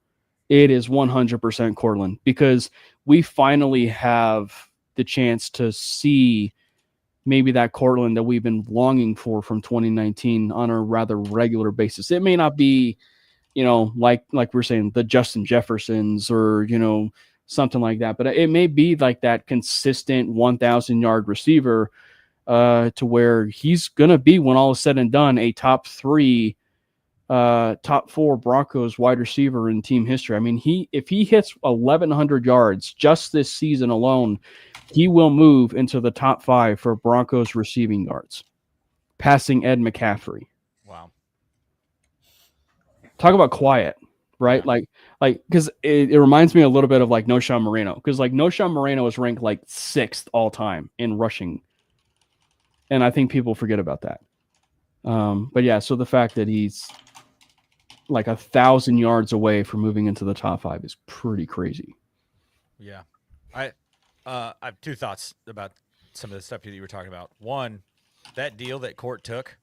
it is 100% Cortland, because we finally have the chance to see maybe that Cortland that we've been longing for from 2019 on a rather regular basis. It may not be, like we're saying, the Justin Jeffersons or, something like that. But it may be like that consistent 1,000-yard receiver to where he's going to be, when all is said and done, a top 4 Broncos wide receiver in team history. I mean, if he hits 1,100 yards just this season alone, he will move into the top 5 for Broncos receiving yards, passing Ed McCaffrey. Wow. Talk about quiet, right? Yeah. Like because it reminds me a little bit of like Noshawn Moreno, because like Noshawn Moreno is ranked like 6th all time in rushing, and I think people forget about that. But yeah, so the fact that he's like 1,000 yards away from moving into the top 5 is pretty crazy. Yeah. I have 2 thoughts about some of the stuff that you were talking about. One, that deal that Court took,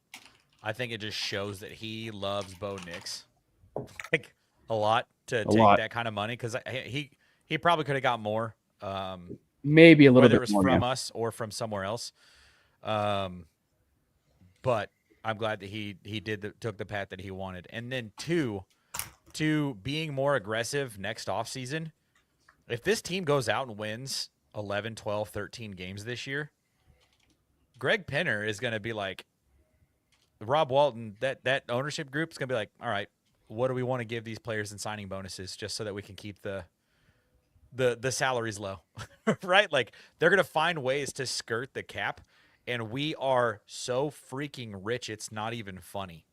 I think it just shows that he loves Bo Nix like a lot to take that kind of money, because he probably could have got more. Maybe a little whether bit it was more, from yeah. us or from somewhere else. But I'm glad that he took the path that he wanted. And then 2, to being more aggressive next offseason. If this team goes out and wins 11, 12, 13 games this year, Greg Penner is going to be like, Rob Walton, that ownership group is going to be like, all right, what do we want to give these players in signing bonuses just so that we can keep the salaries low, right? Like, they're going to find ways to skirt the cap, and we are so freaking rich, it's not even funny.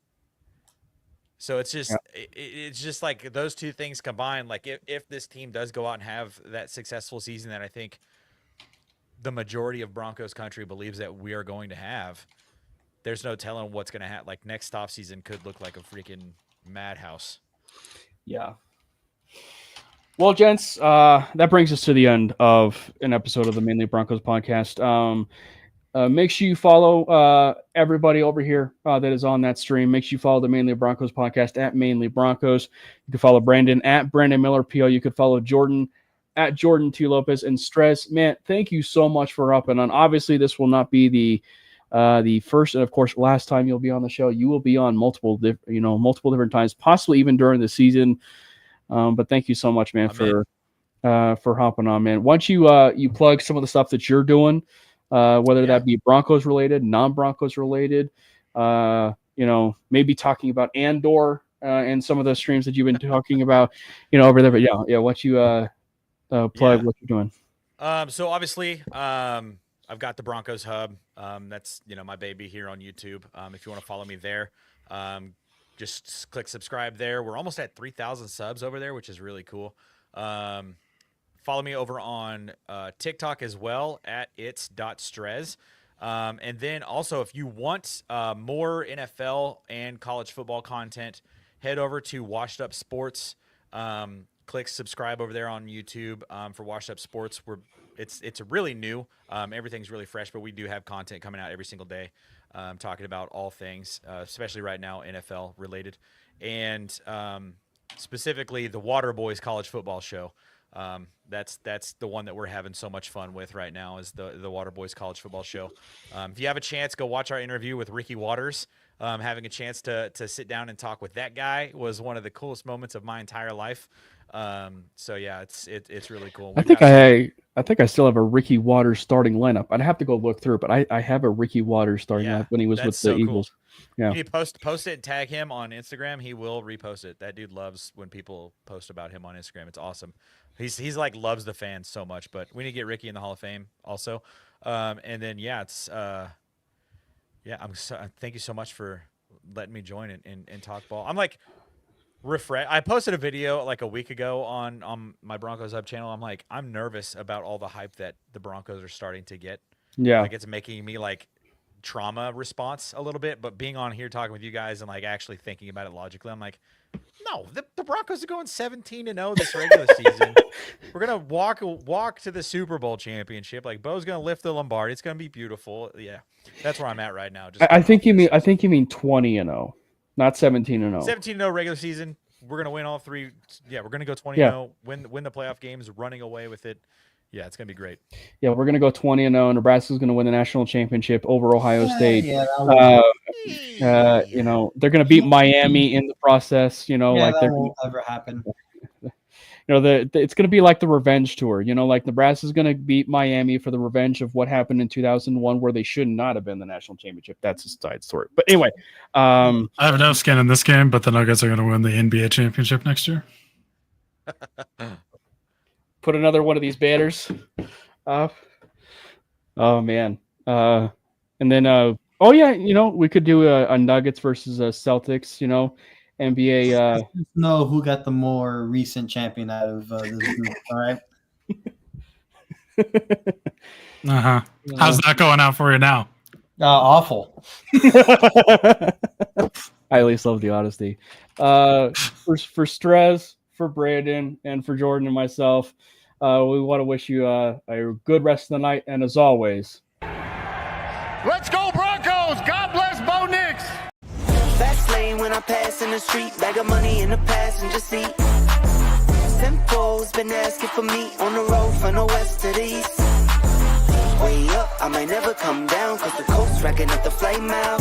So it's just it's just like those 2 things combined. Like, if this team does go out and have that successful season that I think the majority of Broncos country believes that we are going to have, there's no telling what's going to happen. Like, next offseason could look like a freaking madhouse. Yeah. Well, gents, that brings us to the end of an episode of the Manely Broncos podcast. Make sure you follow everybody over here that is on that stream. Make sure you follow the Manely Broncos podcast at Manely Broncos. You can follow Brandon at Brandon Miller PO. You could follow Jordan at Jordan T. Lopez and Stress. Man, thank you so much for hopping on. Obviously, this will not be the first and of course last time you'll be on the show. You will be on multiple different times, possibly even during the season. But thank you so much, man, for hopping on, man. Once you plug some of the stuff that you're doing, whether that be Broncos related, non-Broncos related, maybe talking about Andor and some of the streams that you've been talking about, over there. But yeah. Once you plug what you're doing. So obviously, I've got the Broncos Hub. That's my baby here on YouTube. If you want to follow me there, just click subscribe there. We're almost at 3,000 subs over there, which is really cool. Follow me over on TikTok as well at its.strez. And then also, if you want more NFL and college football content, head over to Washed Up Sports. Click subscribe over there on YouTube for Washed Up Sports. It's really new. Everything's really fresh, but we do have content coming out every single day, talking about all things, especially right now NFL related, and specifically the Water Boys College Football Show. That's the one that we're having so much fun with right now, is the Water Boys College Football Show. If you have a chance, go watch our interview with Ricky Waters. Having a chance to sit down and talk with that guy was one of the coolest moments of my entire life. So yeah, it's really cool. I think I still have a Ricky Waters starting lineup. I'd have to go look through, but I have a Ricky Waters starting lineup when he was with the Eagles. Cool. Yeah. You need to post it and tag him on Instagram. He will repost it. That dude loves when people post about him on Instagram. It's awesome. He's like loves the fans so much, but we need to get Ricky in the Hall of Fame also. And then thank you so much for letting me join and talk ball. I'm like refresh. I posted a video like a week ago on my Broncos Hub channel. I'm like, I'm nervous about all the hype that the Broncos are starting to get. Yeah. Like, it's making me like trauma response a little bit, but being on here talking with you guys and like actually thinking about it logically, I'm like, no, the Broncos are going 17-0 this regular season. We're gonna walk to the Super Bowl championship. Like, Bo's gonna lift the Lombardi. It's gonna be beautiful. Yeah, that's where I'm at right now. I think you mean 20-0, not 17-0. 17-0 regular season. We're gonna win all three. Yeah, we're gonna go 20-0. Win the playoff games, running away with it. Yeah, it's gonna be great. Yeah, we're gonna go 20-0. Nebraska's gonna win the national championship over Ohio State. They're gonna beat Miami in the process. That won't ever happen. it's going to be like the revenge tour. Like Nebraska's going to beat Miami for the revenge of what happened in 2001, where they should not have been the national championship. That's a side story. But anyway, I have no skin in this game, but the Nuggets are going to win the NBA championship next year. Put another one of these banners up. Oh man. And then we could do a Nuggets versus a Celtics, NBA. Know who got the more recent champion out of this group, all right? How's that going out for you now? Awful. I at least love the honesty. For Strez, for Brandon, and for Jordan and myself, we want to wish you a good rest of the night. And as always, let's go Broncos! God bless Bo Nix! Fast lane when I pass in the street, bag of money in the passenger seat. Simcoe's been asking for me on the road from the west to the east. Way up, I might never come down, cause the coast's racking up the flame out.